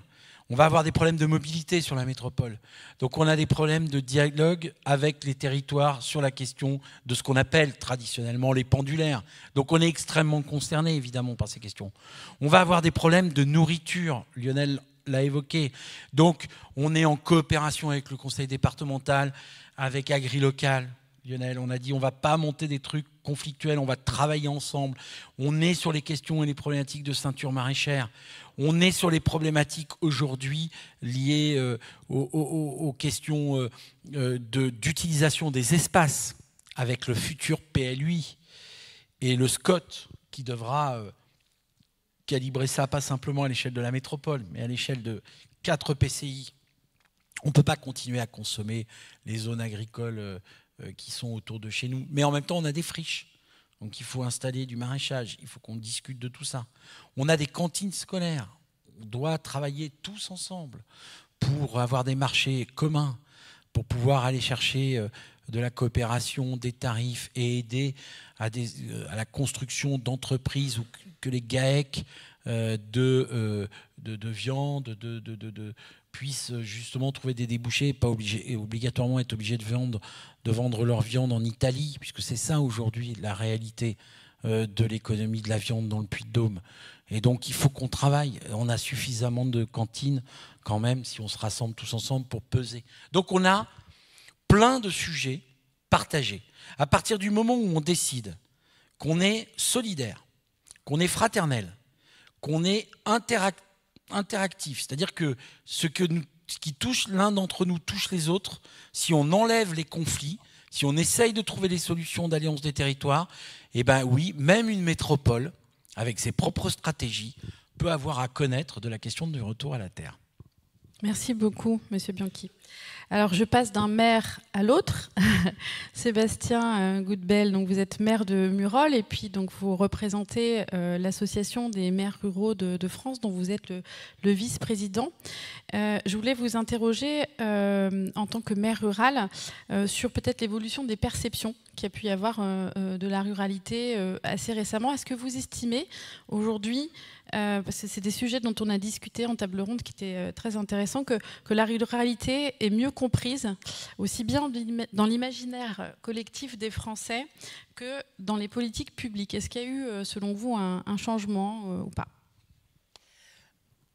On va avoir des problèmes de mobilité sur la métropole. Donc on a des problèmes de dialogue avec les territoires sur la question de ce qu'on appelle traditionnellement les pendulaires. Donc on est extrêmement concerné évidemment par ces questions. On va avoir des problèmes de nourriture. Lionel l'a évoqué. Donc, on est en coopération avec le conseil départemental, avec AgriLocal. Lionel, on a dit on ne va pas monter des trucs conflictuels, on va travailler ensemble. On est sur les questions et les problématiques de ceinture maraîchère. On est sur les problématiques aujourd'hui liées aux questions d'utilisation des espaces avec le futur PLUI et le SCOT qui devra calibrer ça, pas simplement à l'échelle de la métropole, mais à l'échelle de 4 PCI. On ne peut pas continuer à consommer les zones agricoles qui sont autour de chez nous. Mais en même temps, on a des friches. Donc il faut installer du maraîchage. Il faut qu'on discute de tout ça. On a des cantines scolaires. On doit travailler tous ensemble pour avoir des marchés communs, pour pouvoir aller chercher de la coopération, des tarifs et aider à la construction d'entreprises ou que les GAEC de viande puissent justement trouver des débouchés et pas obligatoirement être obligés de vendre leur viande en Italie, puisque c'est ça aujourd'hui la réalité de l'économie de la viande dans le Puy-de-Dôme. Et donc il faut qu'on travaille. On a suffisamment de cantines quand même si on se rassemble tous ensemble pour peser. Donc on a plein de sujets partagés. À partir du moment où on décide qu'on est solidaire, qu'on est fraternel, qu'on est interactif, c'est-à-dire que ce qui touche l'un d'entre nous touche les autres, si on enlève les conflits, si on essaye de trouver des solutions d'alliance des territoires, eh bien oui, même une métropole, avec ses propres stratégies, peut avoir à connaître de la question du retour à la terre. Merci beaucoup, Monsieur Bianchi. Alors, je passe d'un maire à l'autre. Sébastien Goudbel, donc vous êtes maire de Murol et puis donc vous représentez l'association des maires ruraux de France, dont vous êtes le vice-président. Je voulais vous interroger en tant que maire rural sur peut-être l'évolution des perceptions qu'il y a pu y avoir de la ruralité assez récemment. Est-ce que vous estimez aujourd'hui, parce que c'est des sujets dont on a discuté en table ronde qui étaient très intéressants, que la ruralité est mieux comprise, aussi bien dans l'imaginaire collectif des Français que dans les politiques publiques? Est-ce qu'il y a eu, selon vous, un changement ou pas?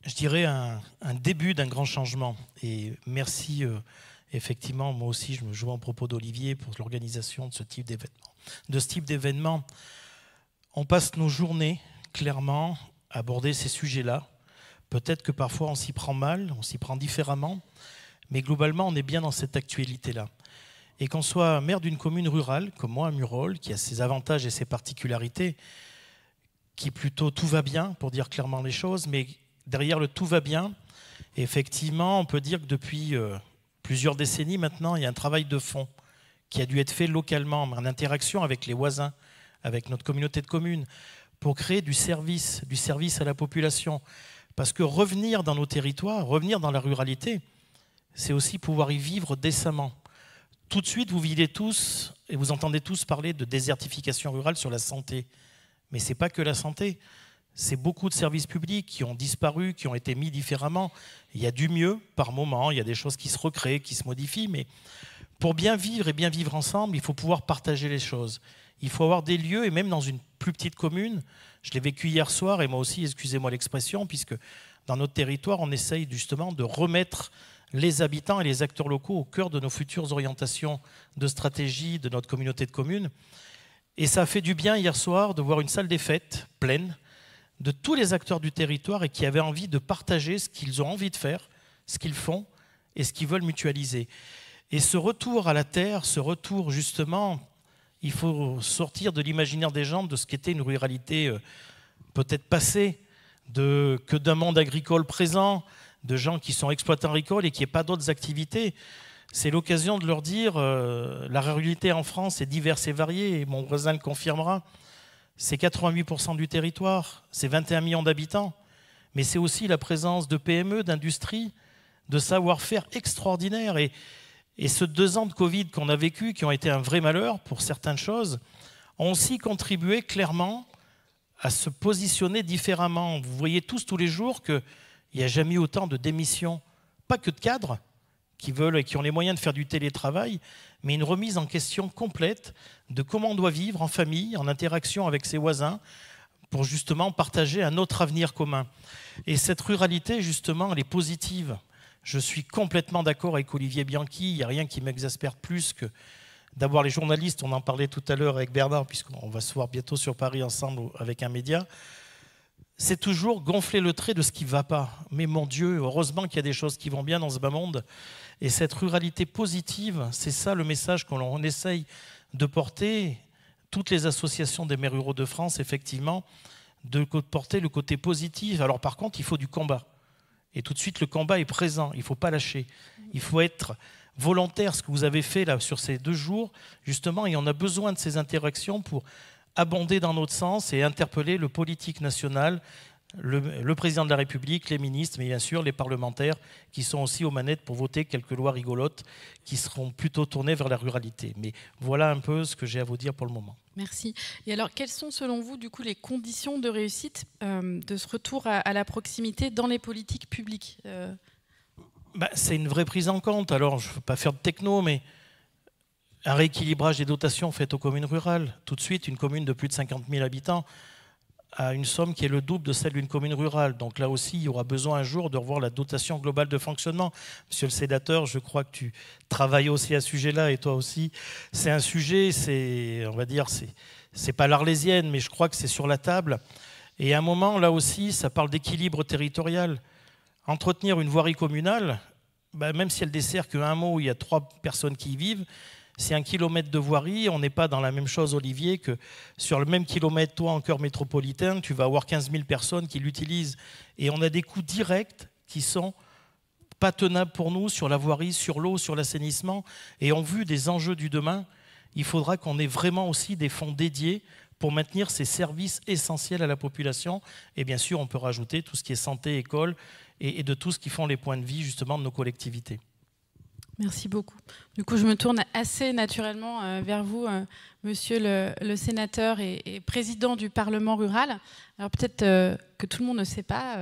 Je dirais un début d'un grand changement. Et merci, effectivement, moi aussi, je me joins au propos d'Olivier pour l'organisation de ce type d'événement. On passe nos journées, clairement, à aborder ces sujets-là. Peut-être que parfois on s'y prend mal, on s'y prend différemment, mais globalement, on est bien dans cette actualité-là. Et qu'on soit maire d'une commune rurale, comme moi à Murol, qui a ses avantages et ses particularités, qui plutôt tout va bien, pour dire clairement les choses, mais derrière le tout va bien, effectivement, on peut dire que depuis plusieurs décennies maintenant, il y a un travail de fond qui a dû être fait localement, en interaction avec les voisins, avec notre communauté de communes, pour créer du service à la population. Parce que revenir dans nos territoires, revenir dans la ruralité, c'est aussi pouvoir y vivre décemment. Tout de suite, vous vivez tous, et vous entendez tous parler de désertification rurale sur la santé. Mais ce n'est pas que la santé. C'est beaucoup de services publics qui ont disparu, qui ont été mis différemment. Il y a du mieux par moment, il y a des choses qui se recréent, qui se modifient, mais pour bien vivre et bien vivre ensemble, il faut pouvoir partager les choses. Il faut avoir des lieux, et même dans une plus petite commune, je l'ai vécu hier soir, et moi aussi, excusez-moi l'expression, puisque dans notre territoire, on essaye justement de remettre les habitants et les acteurs locaux au cœur de nos futures orientations de stratégie de notre communauté de communes. Et ça a fait du bien hier soir de voir une salle des fêtes pleine, de tous les acteurs du territoire et qui avaient envie de partager ce qu'ils ont envie de faire, ce qu'ils font et ce qu'ils veulent mutualiser. Et ce retour à la terre, ce retour justement, il faut sortir de l'imaginaire des gens de ce qu'était une ruralité peut-être passée, que d'un monde agricole présent, de gens qui sont exploitants agricoles et qui n'aient pas d'autres activités. C'est l'occasion de leur dire la ruralité en France est diverse et variée, et mon voisin le confirmera. C'est 88% du territoire, c'est 21 millions d'habitants, mais c'est aussi la présence de PME, d'industries, de savoir-faire extraordinaires. Et ces 2 ans de Covid qu'on a vécu, qui ont été un vrai malheur pour certaines choses, ont aussi contribué clairement à se positionner différemment. Vous voyez tous les jours qu'il n'y a jamais eu autant de démissions, pas que de cadres qui veulent et qui ont les moyens de faire du télétravail, mais une remise en question complète de comment on doit vivre en famille, en interaction avec ses voisins, pour justement partager un autre avenir commun. Et cette ruralité, justement, elle est positive. Je suis complètement d'accord avec Olivier Bianchi, il n'y a rien qui m'exaspère plus que d'avoir les journalistes, on en parlait tout à l'heure avec Bernard, puisqu'on va se voir bientôt sur Paris ensemble avec un média, c'est toujours gonfler le trait de ce qui ne va pas. Mais mon Dieu, heureusement qu'il y a des choses qui vont bien dans ce bas monde. Et cette ruralité positive, c'est ça le message qu'on essaye de porter, toutes les associations des maires ruraux de France, effectivement, de porter le côté positif. Alors par contre, il faut du combat. Et tout de suite, le combat est présent, il ne faut pas lâcher. Il faut être volontaire, ce que vous avez fait là sur ces 2 jours, justement, et on a besoin de ces interactions pour abonder dans notre sens et interpeller le politique national, le président de la République, les ministres, mais bien sûr les parlementaires qui sont aussi aux manettes pour voter quelques lois rigolotes qui seront plutôt tournées vers la ruralité. Mais voilà un peu ce que j'ai à vous dire pour le moment. Merci. Et alors, quelles sont selon vous du coup les conditions de réussite de ce retour à la proximité dans les politiques publiques? C'est une vraie prise en compte. Alors, je ne veux pas faire de techno, mais un rééquilibrage des dotations faites aux communes rurales. Tout de suite, une commune de plus de 50 000 habitants a une somme qui est le double de celle d'une commune rurale. Donc là aussi, il y aura besoin un jour de revoir la dotation globale de fonctionnement. Monsieur le sénateur, je crois que tu travailles aussi à ce sujet-là, et toi aussi. C'est un sujet, on va dire, c'est pas l'Arlésienne, mais je crois que c'est sur la table. Et à un moment, là aussi, ça parle d'équilibre territorial. Entretenir une voirie communale, même si elle dessert qu'un hameau où il y a 3 personnes qui y vivent, c'est 1 kilomètre de voirie, on n'est pas dans la même chose, Olivier, que sur le même kilomètre, toi, en cœur métropolitain, tu vas avoir 15 000 personnes qui l'utilisent. Et on a des coûts directs qui sont pas tenable pour nous sur la voirie, sur l'eau, sur l'assainissement. Et en vue des enjeux du demain, il faudra qu'on ait vraiment aussi des fonds dédiés pour maintenir ces services essentiels à la population. Et bien sûr, on peut rajouter tout ce qui est santé, école et de tout ce qui font les points de vie justement de nos collectivités. Merci beaucoup. Du coup, je me tourne assez naturellement vers vous, monsieur le sénateur et président du Parlement rural. Alors peut-être que tout le monde ne sait pas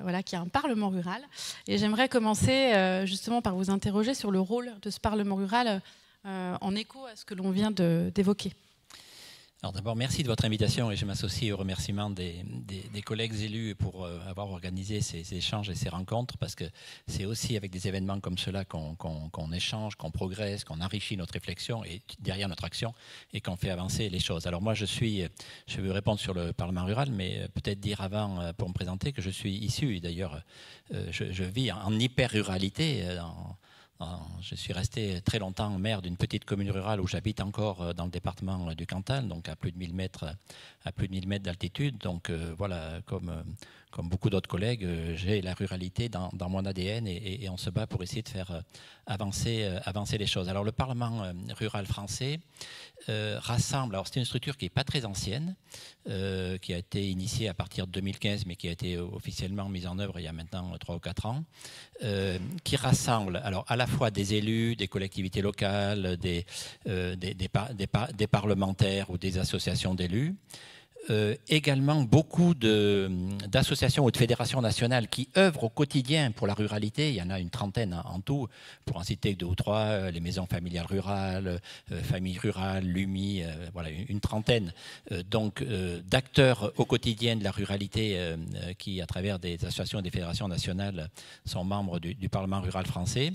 voilà, qu'il y a un Parlement rural. Et j'aimerais commencer justement par vous interroger sur le rôle de ce Parlement rural en écho à ce que l'on vient d'évoquer. Alors d'abord, merci de votre invitation et je m'associe aux remerciements des collègues élus pour avoir organisé ces échanges et ces rencontres, parce que c'est aussi avec des événements comme cela qu'on échange, qu'on progresse, qu'on enrichit notre réflexion et derrière notre action et qu'on fait avancer les choses. Alors moi, je veux répondre sur le Parlement rural, mais peut-être dire avant, pour me présenter, que je suis issu, d'ailleurs, je vis en hyper-ruralité, je suis resté très longtemps maire d'une petite commune rurale où j'habite encore dans le département du Cantal, donc à plus de 1000 mètres d'altitude. Donc voilà, comme beaucoup d'autres collègues, j'ai la ruralité dans mon ADN et on se bat pour essayer de faire avancer les choses. Alors le Parlement rural français rassemble, alors c'est une structure qui n'est pas très ancienne, qui a été initiée à partir de 2015, mais qui a été officiellement mise en œuvre il y a maintenant 3 ou 4 ans, qui rassemble alors à la fois des élus, des collectivités locales, des parlementaires ou des associations d'élus, également beaucoup d'associations ou de fédérations nationales qui œuvrent au quotidien pour la ruralité. Il y en a une trentaine en tout, pour en citer 2 ou 3, les maisons familiales rurales, familles rurales, l'UMI, voilà, une trentaine d'acteurs au quotidien de la ruralité qui, à travers des associations et des fédérations nationales, sont membres du Parlement rural français.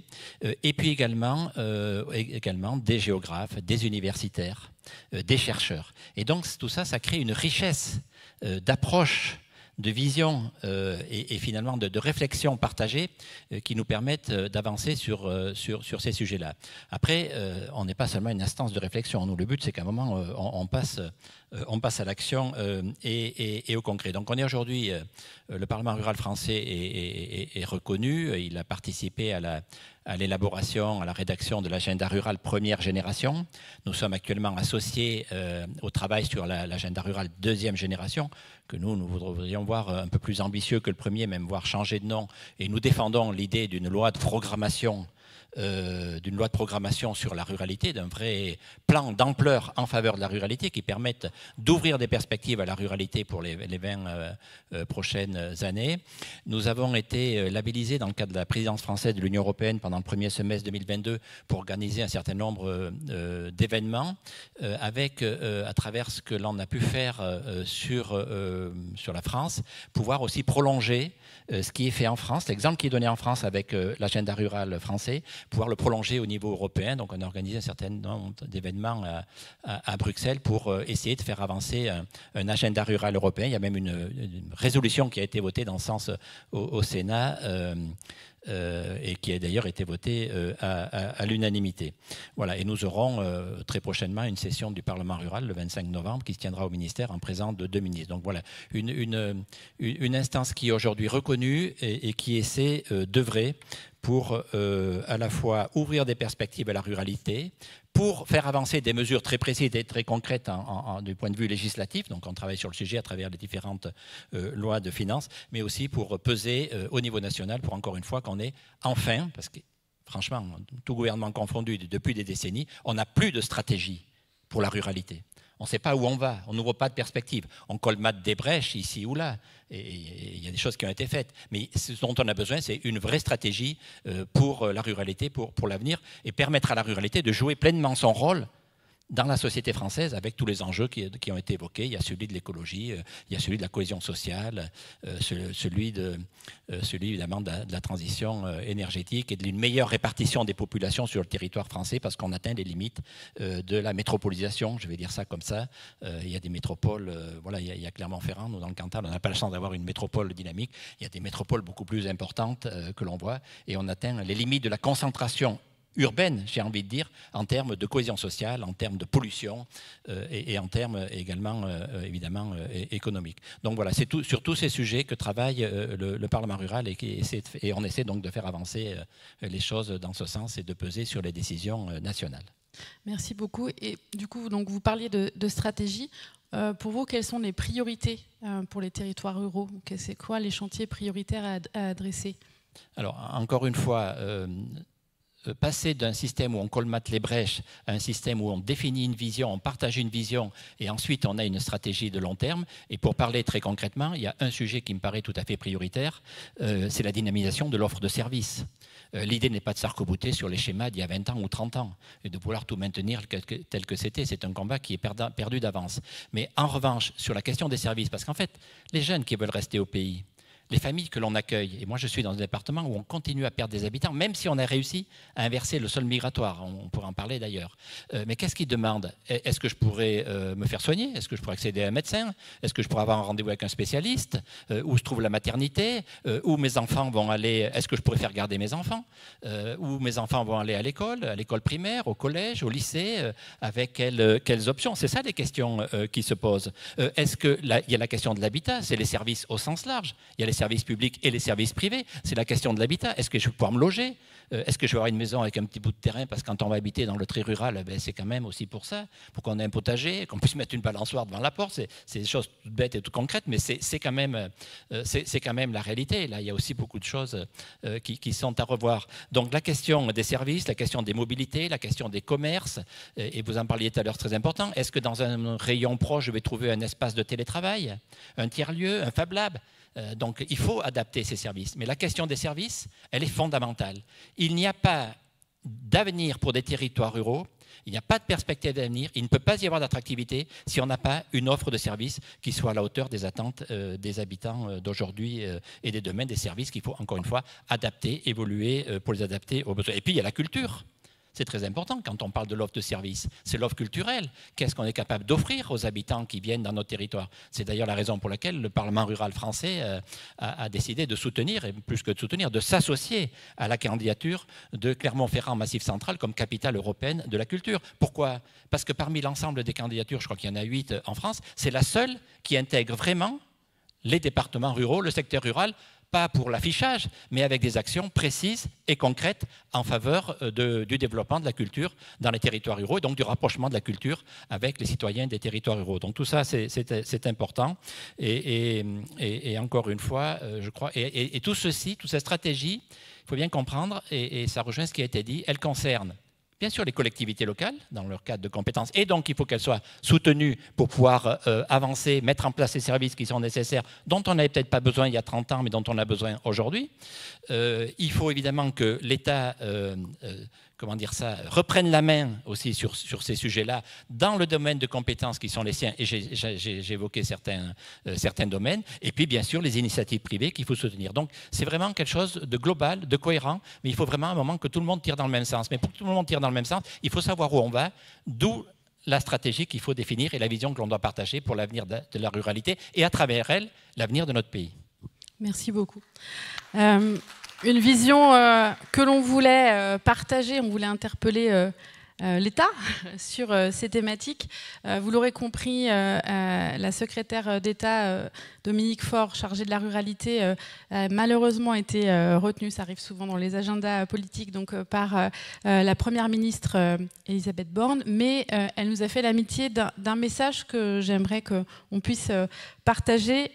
Et puis également des géographes, des universitaires, des chercheurs. Et donc tout ça, ça crée une richesse d'approche, de vision et finalement de réflexion partagée qui nous permettent d'avancer sur ces sujets-là. Après, on n'est pas seulement une instance de réflexion. Nous, le but, c'est qu'à un moment, on passe à l'action et au concret. Donc on est aujourd'hui, le Parlement rural français est reconnu. Il a participé à l'élaboration, à la rédaction de l'agenda rural première génération. Nous sommes actuellement associés au travail sur l'agenda rural deuxième génération, que nous voudrions voir un peu plus ambitieux que le premier, même voir changer de nom. Et nous défendons l'idée d'une loi de programmation sur la ruralité, d'un vrai plan d'ampleur en faveur de la ruralité qui permette d'ouvrir des perspectives à la ruralité pour les 20 prochaines années. Nous avons été labellisés dans le cadre de la présidence française de l'Union européenne pendant le premier semestre 2022 pour organiser un certain nombre d'événements avec, à travers ce que l'on a pu faire sur la France, pouvoir aussi prolonger ce qui est fait en France, l'exemple qui est donné en France avec l'agenda rural français, pouvoir le prolonger au niveau européen. Donc on a organisé un certain nombre d'événements à Bruxelles pour essayer de faire avancer un agenda rural européen. Il y a même une résolution qui a été votée dans ce sens au Sénat et qui a d'ailleurs été votée à l'unanimité. Voilà, et nous aurons très prochainement une session du Parlement rural le 25 novembre qui se tiendra au ministère en présence de 2 ministres. Donc voilà, une instance qui est aujourd'hui reconnue et qui essaie d'œuvrer pour à la fois ouvrir des perspectives à la ruralité, pour faire avancer des mesures très précises et très concrètes du point de vue législatif. Donc on travaille sur le sujet à travers les différentes lois de finances, mais aussi pour peser au niveau national, pour encore une fois qu'on ait enfin, parce que franchement, tout gouvernement confondu depuis des décennies, on n'a plus de stratégie pour la ruralité. On ne sait pas où on va, on n'ouvre pas de perspective. On colmate des brèches ici ou là, et il y a des choses qui ont été faites. Mais ce dont on a besoin, c'est une vraie stratégie pour la ruralité, pour l'avenir, et permettre à la ruralité de jouer pleinement son rôle dans la société française, avec tous les enjeux qui ont été évoqués. Il y a celui de l'écologie, il y a celui de la cohésion sociale, celui évidemment de la transition énergétique et d'une meilleure répartition des populations sur le territoire français, parce qu'on atteint les limites de la métropolisation, je vais dire ça comme ça. Il y a des métropoles, voilà, il y a Clermont-Ferrand, nous dans le Cantal, on n'a pas la chance d'avoir une métropole dynamique. Il y a des métropoles beaucoup plus importantes que l'on voit, et on atteint les limites de la concentration urbaine, j'ai envie de dire, en termes de cohésion sociale, en termes de pollution et en termes également, évidemment, économiques. Donc voilà, c'est sur tous ces sujets que travaille le Parlement rural et on essaie donc de faire avancer les choses dans ce sens et de peser sur les décisions nationales. Merci beaucoup. Et du coup, donc, vous parliez de stratégie. Pour vous, quelles sont les priorités pour les territoires ruraux? C'est quoi les chantiers prioritaires à adresser? Alors, encore une fois, passer d'un système où on colmate les brèches à un système où on définit une vision, on partage une vision et ensuite on a une stratégie de long terme. Et pour parler très concrètement, il y a un sujet qui me paraît tout à fait prioritaire, c'est la dynamisation de l'offre de services. L'idée n'est pas de s'arc-bouter sur les schémas d'il y a 20 ans ou 30 ans et de vouloir tout maintenir tel que c'était. C'est un combat qui est perdu d'avance. Mais en revanche, sur la question des services, parce qu'en fait, les jeunes qui veulent rester au pays, les familles que l'on accueille, et moi je suis dans un département où on continue à perdre des habitants, même si on a réussi à inverser le sol migratoire, on pourrait en parler d'ailleurs. Mais qu'est-ce qu'ils demandent? Est-ce que je pourrais me faire soigner? Est-ce que je pourrais accéder à un médecin? Est-ce que je pourrais avoir un rendez-vous avec un spécialiste? Où se trouve la maternité? Où mes enfants vont aller? Est-ce que je pourrais faire garder mes enfants? Où mes enfants vont aller à l'école primaire, au collège, au lycée? Avec quelles options? C'est ça les questions qui se posent. Est-ce qu'il y a la question de l'habitat? C'est les services au sens large. Il y a les services publics et les services privés. C'est la question de l'habitat. Est-ce que je vais pouvoir me loger? Est-ce que je vais avoir une maison avec un petit bout de terrain? Parce que quand on va habiter dans le très rural, c'est quand même aussi pour ça, pour qu'on ait un potager, qu'on puisse mettre une balançoire devant la porte. C'est des choses toutes bêtes et toutes concrètes, mais c'est quand même la réalité. Là, il y a aussi beaucoup de choses qui sont à revoir. Donc la question des services, la question des mobilités, la question des commerces, et vous en parliez tout à l'heure, très important. Est-ce que dans un rayon proche, je vais trouver un espace de télétravail, un tiers-lieu, un Fab Lab? Donc il faut adapter ces services. Mais la question des services, elle est fondamentale. Il n'y a pas d'avenir pour des territoires ruraux, il n'y a pas de perspective d'avenir, il ne peut pas y avoir d'attractivité si on n'a pas une offre de services qui soit à la hauteur des attentes des habitants d'aujourd'hui et des domaines des services qu'il faut encore une fois adapter, évoluer pour les adapter aux besoins. Et puis il y a la culture. C'est très important quand on parle de l'offre de service. C'est l'offre culturelle. Qu'est-ce qu'on est capable d'offrir aux habitants qui viennent dans notre territoire? C'est d'ailleurs la raison pour laquelle le Parlement rural français a décidé de soutenir, et plus que de soutenir, de s'associer à la candidature de Clermont-Ferrand Massif Central comme capitale européenne de la culture. Pourquoi? Parce que parmi l'ensemble des candidatures, je crois qu'il y en a 8 en France, c'est la seule qui intègre vraiment les départements ruraux, le secteur rural, pas pour l'affichage, mais avec des actions précises et concrètes en faveur du développement de la culture dans les territoires ruraux et donc du rapprochement de la culture avec les citoyens des territoires ruraux. Donc tout ça, c'est important. Et encore une fois, je crois, et tout ceci, toute cette stratégie, il faut bien comprendre, et ça rejoint ce qui a été dit, elle concerne bien sûr les collectivités locales dans leur cadre de compétences, et donc il faut qu'elles soient soutenues pour pouvoir avancer, mettre en place les services qui sont nécessaires, dont on n'avait peut-être pas besoin il y a 30 ans, mais dont on a besoin aujourd'hui. Il faut évidemment que l'État reprenne la main aussi sur ces sujets-là, dans le domaine de compétences qui sont les siens, et j'ai évoqué certains domaines, et puis bien sûr les initiatives privées qu'il faut soutenir. Donc c'est vraiment quelque chose de global, de cohérent, mais il faut vraiment un moment que tout le monde tire dans le même sens. Mais pour que tout le monde tire dans le même sens, il faut savoir où on va, d'où la stratégie qu'il faut définir et la vision que l'on doit partager pour l'avenir de la ruralité, et à travers elle, l'avenir de notre pays. Merci beaucoup. Une vision que l'on voulait partager, on voulait interpeller l'État sur ces thématiques. Vous l'aurez compris, la secrétaire d'État Dominique Faure, chargée de la ruralité, a malheureusement été retenue, ça arrive souvent dans les agendas politiques, donc par la Première ministre Elisabeth Borne, mais elle nous a fait l'amitié d'un message que j'aimerais qu'on puisse partager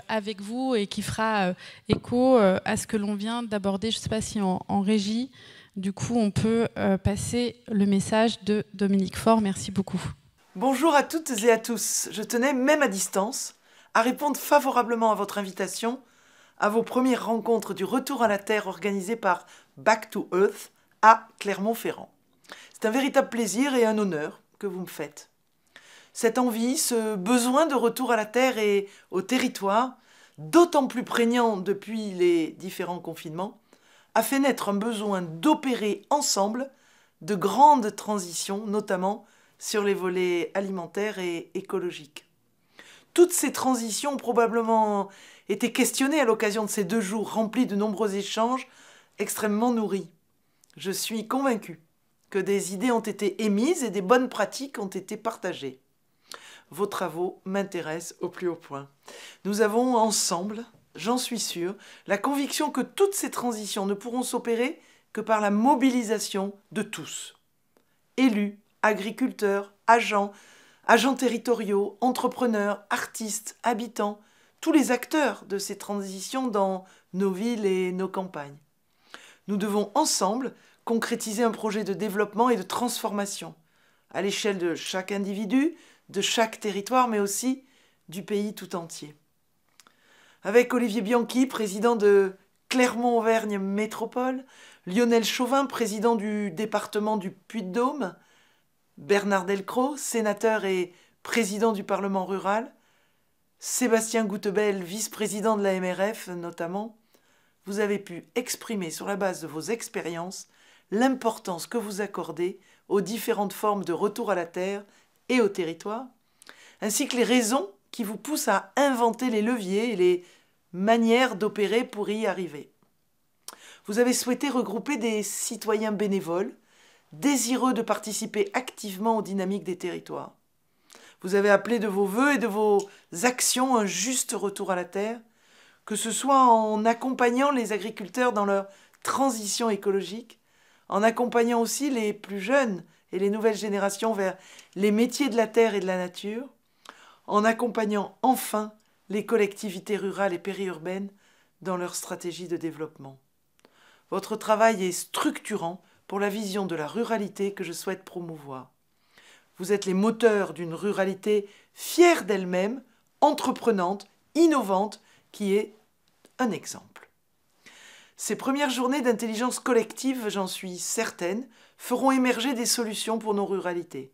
avec vous et qui fera écho à ce que l'on vient d'aborder. Je ne sais pas si en régie, du coup, on peut passer le message de Dominique Faure. Merci beaucoup. Bonjour à toutes et à tous. Je tenais, même à distance, à répondre favorablement à votre invitation à vos premières rencontres du Retour à la Terre organisées par Back to Earth à Clermont-Ferrand. C'est un véritable plaisir et un honneur que vous me faites. Cette envie, ce besoin de retour à la Terre et au territoire, d'autant plus prégnant depuis les différents confinements, a fait naître un besoin d'opérer ensemble de grandes transitions, notamment sur les volets alimentaires et écologiques. Toutes ces transitions ont probablement été questionnées à l'occasion de ces 2 jours remplis de nombreux échanges extrêmement nourris. Je suis convaincu que des idées ont été émises et des bonnes pratiques ont été partagées. Vos travaux m'intéressent au plus haut point. Nous avons ensemble, j'en suis sûre, la conviction que toutes ces transitions ne pourront s'opérer que par la mobilisation de tous. Élus, agriculteurs, agents territoriaux, entrepreneurs, artistes, habitants, tous les acteurs de ces transitions dans nos villes et nos campagnes. Nous devons ensemble concrétiser un projet de développement et de transformation à l'échelle de chaque individu, de chaque territoire, mais aussi du pays tout entier. Avec Olivier Bianchi, président de Clermont-Auvergne Métropole, Lionel Chauvin, président du département du Puy-de-Dôme, Bernard Delcros, sénateur et président du Parlement rural, Sébastien Goutebel, vice-président de la MRF notamment, vous avez pu exprimer sur la base de vos expériences l'importance que vous accordez aux différentes formes de retour à la terre et au territoire, ainsi que les raisons qui vous poussent à inventer les leviers et les manières d'opérer pour y arriver. Vous avez souhaité regrouper des citoyens bénévoles, désireux de participer activement aux dynamiques des territoires. Vous avez appelé de vos vœux et de vos actions un juste retour à la terre, que ce soit en accompagnant les agriculteurs dans leur transition écologique, en accompagnant aussi les plus jeunes et les nouvelles générations vers les métiers de la terre et de la nature, en accompagnant enfin les collectivités rurales et périurbaines dans leur stratégie de développement. Votre travail est structurant pour la vision de la ruralité que je souhaite promouvoir. Vous êtes les moteurs d'une ruralité fière d'elle-même, entreprenante, innovante, qui est un exemple. Ces premières journées d'intelligence collective, j'en suis certaine, feront émerger des solutions pour nos ruralités.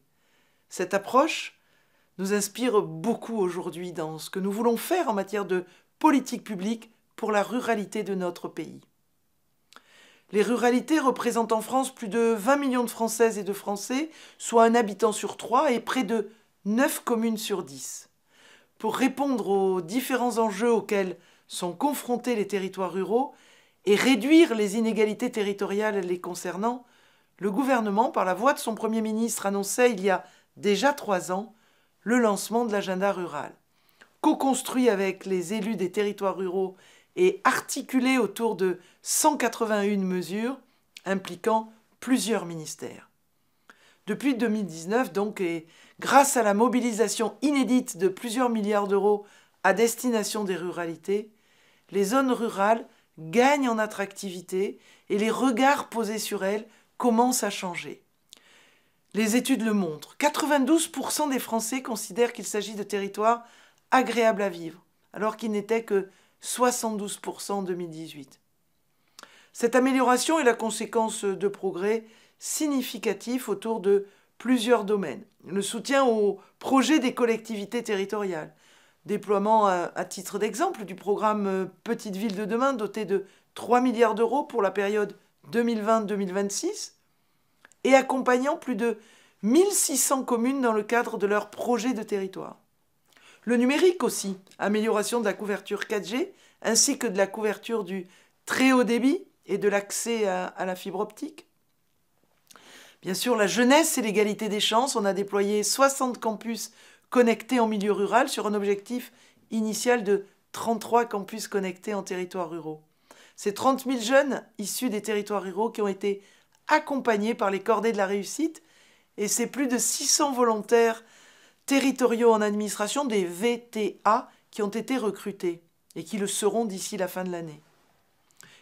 Cette approche nous inspire beaucoup aujourd'hui dans ce que nous voulons faire en matière de politique publique pour la ruralité de notre pays. Les ruralités représentent en France plus de 20 millions de Françaises et de Français, soit un habitant sur 3 et près de 9 communes sur 10. Pour répondre aux différents enjeux auxquels sont confrontés les territoires ruraux et réduire les inégalités territoriales les concernant, le gouvernement, par la voix de son Premier ministre, annonçait il y a déjà 3 ans le lancement de l'agenda rural. Co-construit avec les élus des territoires ruraux et articulé autour de 181 mesures impliquant plusieurs ministères. Depuis 2019, donc, et grâce à la mobilisation inédite de plusieurs milliards d'euros à destination des ruralités, les zones rurales gagnent en attractivité et les regards posés sur elles commencent à changer. Les études le montrent. 92% des Français considèrent qu'il s'agit de territoires agréables à vivre, alors qu'ils n'étaient que 72% en 2018. Cette amélioration est la conséquence de progrès significatifs autour de plusieurs domaines. Le soutien aux projets des collectivités territoriales, déploiement à titre d'exemple du programme Petites Villes de demain doté de 3 milliards d'euros pour la période 2020-2026 et accompagnant plus de 1600 communes dans le cadre de leurs projets de territoire. Le numérique aussi, amélioration de la couverture 4G ainsi que de la couverture du très haut débit et de l'accès à la fibre optique. Bien sûr, la jeunesse et l'égalité des chances, on a déployé 60 campus connectés en milieu rural sur un objectif initial de 33 campus connectés en territoires ruraux. C'est 30 000 jeunes issus des territoires ruraux qui ont été accompagnés par les cordées de la réussite et c'est plus de 600 volontaires territoriaux en administration, des VTA, qui ont été recrutés et qui le seront d'ici la fin de l'année.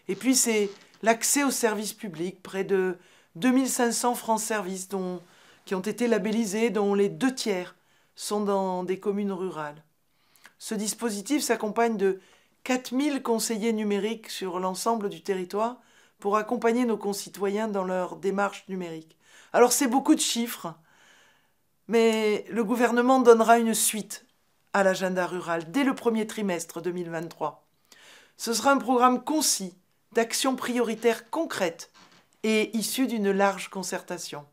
Et puis c'est l'accès aux services publics, près de 2500 France Services qui ont été labellisés, dont les 2/3 sont dans des communes rurales. Ce dispositif s'accompagne de 4000 conseillers numériques sur l'ensemble du territoire pour accompagner nos concitoyens dans leur démarche numérique. Alors c'est beaucoup de chiffres, mais le gouvernement donnera une suite à l'agenda rural dès le premier trimestre 2023. Ce sera un programme concis d'actions prioritaires concrètes et issues d'une large concertation.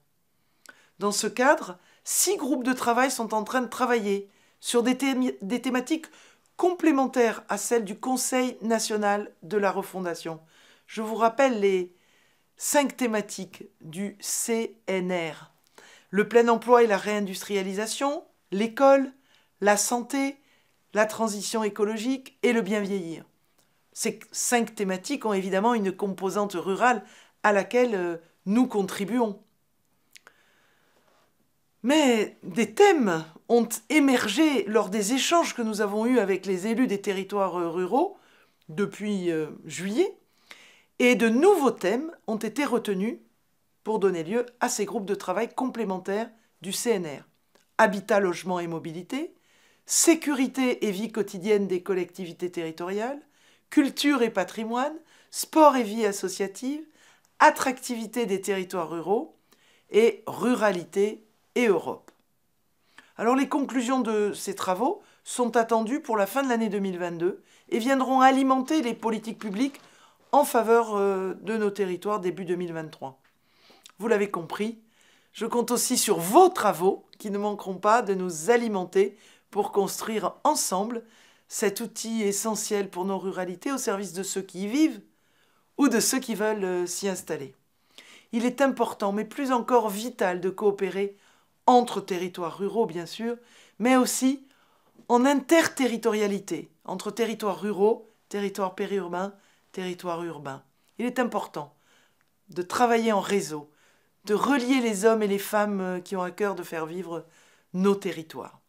Dans ce cadre, 6 groupes de travail sont en train de travailler sur des thématiques complémentaires à celles du Conseil national de la refondation. Je vous rappelle les 5 thématiques du CNR. Le plein emploi et la réindustrialisation, l'école, la santé, la transition écologique et le bien vieillir. Ces 5 thématiques ont évidemment une composante rurale à laquelle nous contribuons. Mais des thèmes ont émergé lors des échanges que nous avons eus avec les élus des territoires ruraux depuis juillet, et de nouveaux thèmes ont été retenus pour donner lieu à ces groupes de travail complémentaires du CNR. Habitat, logement et mobilité, sécurité et vie quotidienne des collectivités territoriales, culture et patrimoine, sport et vie associative, attractivité des territoires ruraux et ruralité et Europe. Alors les conclusions de ces travaux sont attendues pour la fin de l'année 2022 et viendront alimenter les politiques publiques en faveur de nos territoires début 2023. Vous l'avez compris, je compte aussi sur vos travaux qui ne manqueront pas de nous alimenter pour construire ensemble cet outil essentiel pour nos ruralités au service de ceux qui y vivent ou de ceux qui veulent s'y installer. Il est important, mais plus encore vital, de coopérer entre territoires ruraux, bien sûr, mais aussi en interterritorialité, entre territoires ruraux, territoires périurbains, territoires urbains. Il est important de travailler en réseau, de relier les hommes et les femmes qui ont à cœur de faire vivre nos territoires.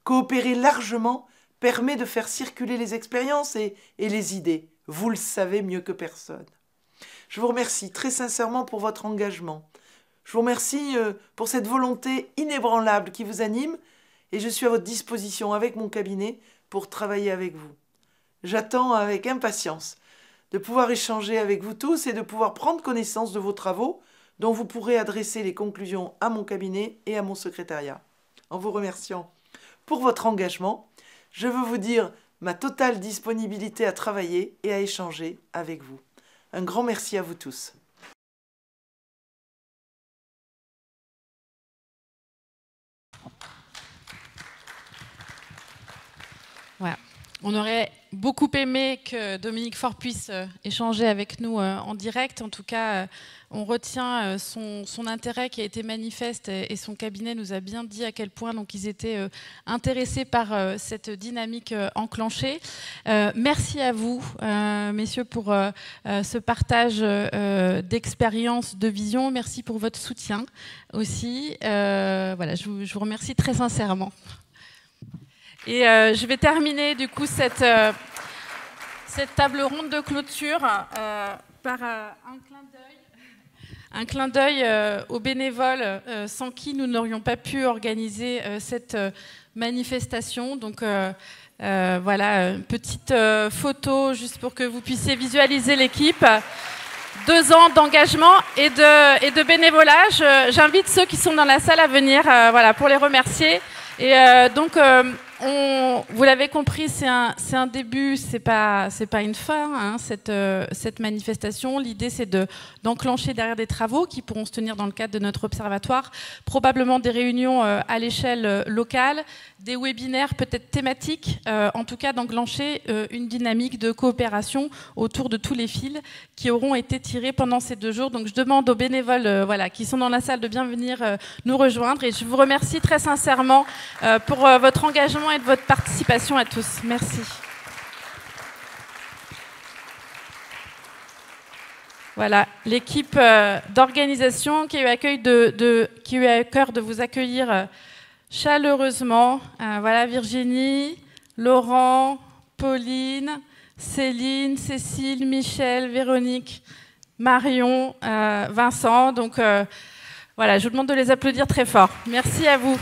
Coopérer largement permet de faire circuler les expériences et les idées. Vous le savez mieux que personne. Je vous remercie très sincèrement pour votre engagement. Je vous remercie pour cette volonté inébranlable qui vous anime et je suis à votre disposition avec mon cabinet pour travailler avec vous. J'attends avec impatience de pouvoir échanger avec vous tous et de pouvoir prendre connaissance de vos travaux dont vous pourrez adresser les conclusions à mon cabinet et à mon secrétariat. En vous remerciant pour votre engagement, je veux vous dire ma totale disponibilité à travailler et à échanger avec vous. Un grand merci à vous tous. Voilà. On aurait beaucoup aimé que Dominique Faure puisse échanger avec nous en direct. En tout cas, on retient son intérêt qui a été manifeste et son cabinet nous a bien dit à quel point donc, ils étaient intéressés par cette dynamique enclenchée. Merci à vous, messieurs, pour ce partage d'expérience, de vision. Merci pour votre soutien aussi. Voilà, je vous remercie très sincèrement. Et je vais terminer du coup cette table ronde de clôture par un clin d'œil aux bénévoles sans qui nous n'aurions pas pu organiser cette manifestation. Donc voilà, une petite photo juste pour que vous puissiez visualiser l'équipe. 2 ans d'engagement et de bénévolat. J'invite ceux qui sont dans la salle à venir voilà, pour les remercier. Et donc, vous l'avez compris, c'est un début, c'est pas une fin, hein, cette manifestation. L'idée, c'est d'enclencher derrière des travaux qui pourront se tenir dans le cadre de notre observatoire, probablement des réunions à l'échelle locale, des webinaires peut-être thématiques, en tout cas d'enclencher une dynamique de coopération autour de tous les fils qui auront été tirés pendant ces 2 jours. Donc je demande aux bénévoles voilà, qui sont dans la salle de bien venir nous rejoindre et je vous remercie très sincèrement pour votre engagement et de votre participation à tous. Merci. Voilà, l'équipe d'organisation qui a eu à cœur de vous accueillir chaleureusement. Voilà, Virginie, Laurent, Pauline, Céline, Cécile, Michel, Véronique, Marion, Vincent. Donc voilà, je vous demande de les applaudir très fort. Merci à vous.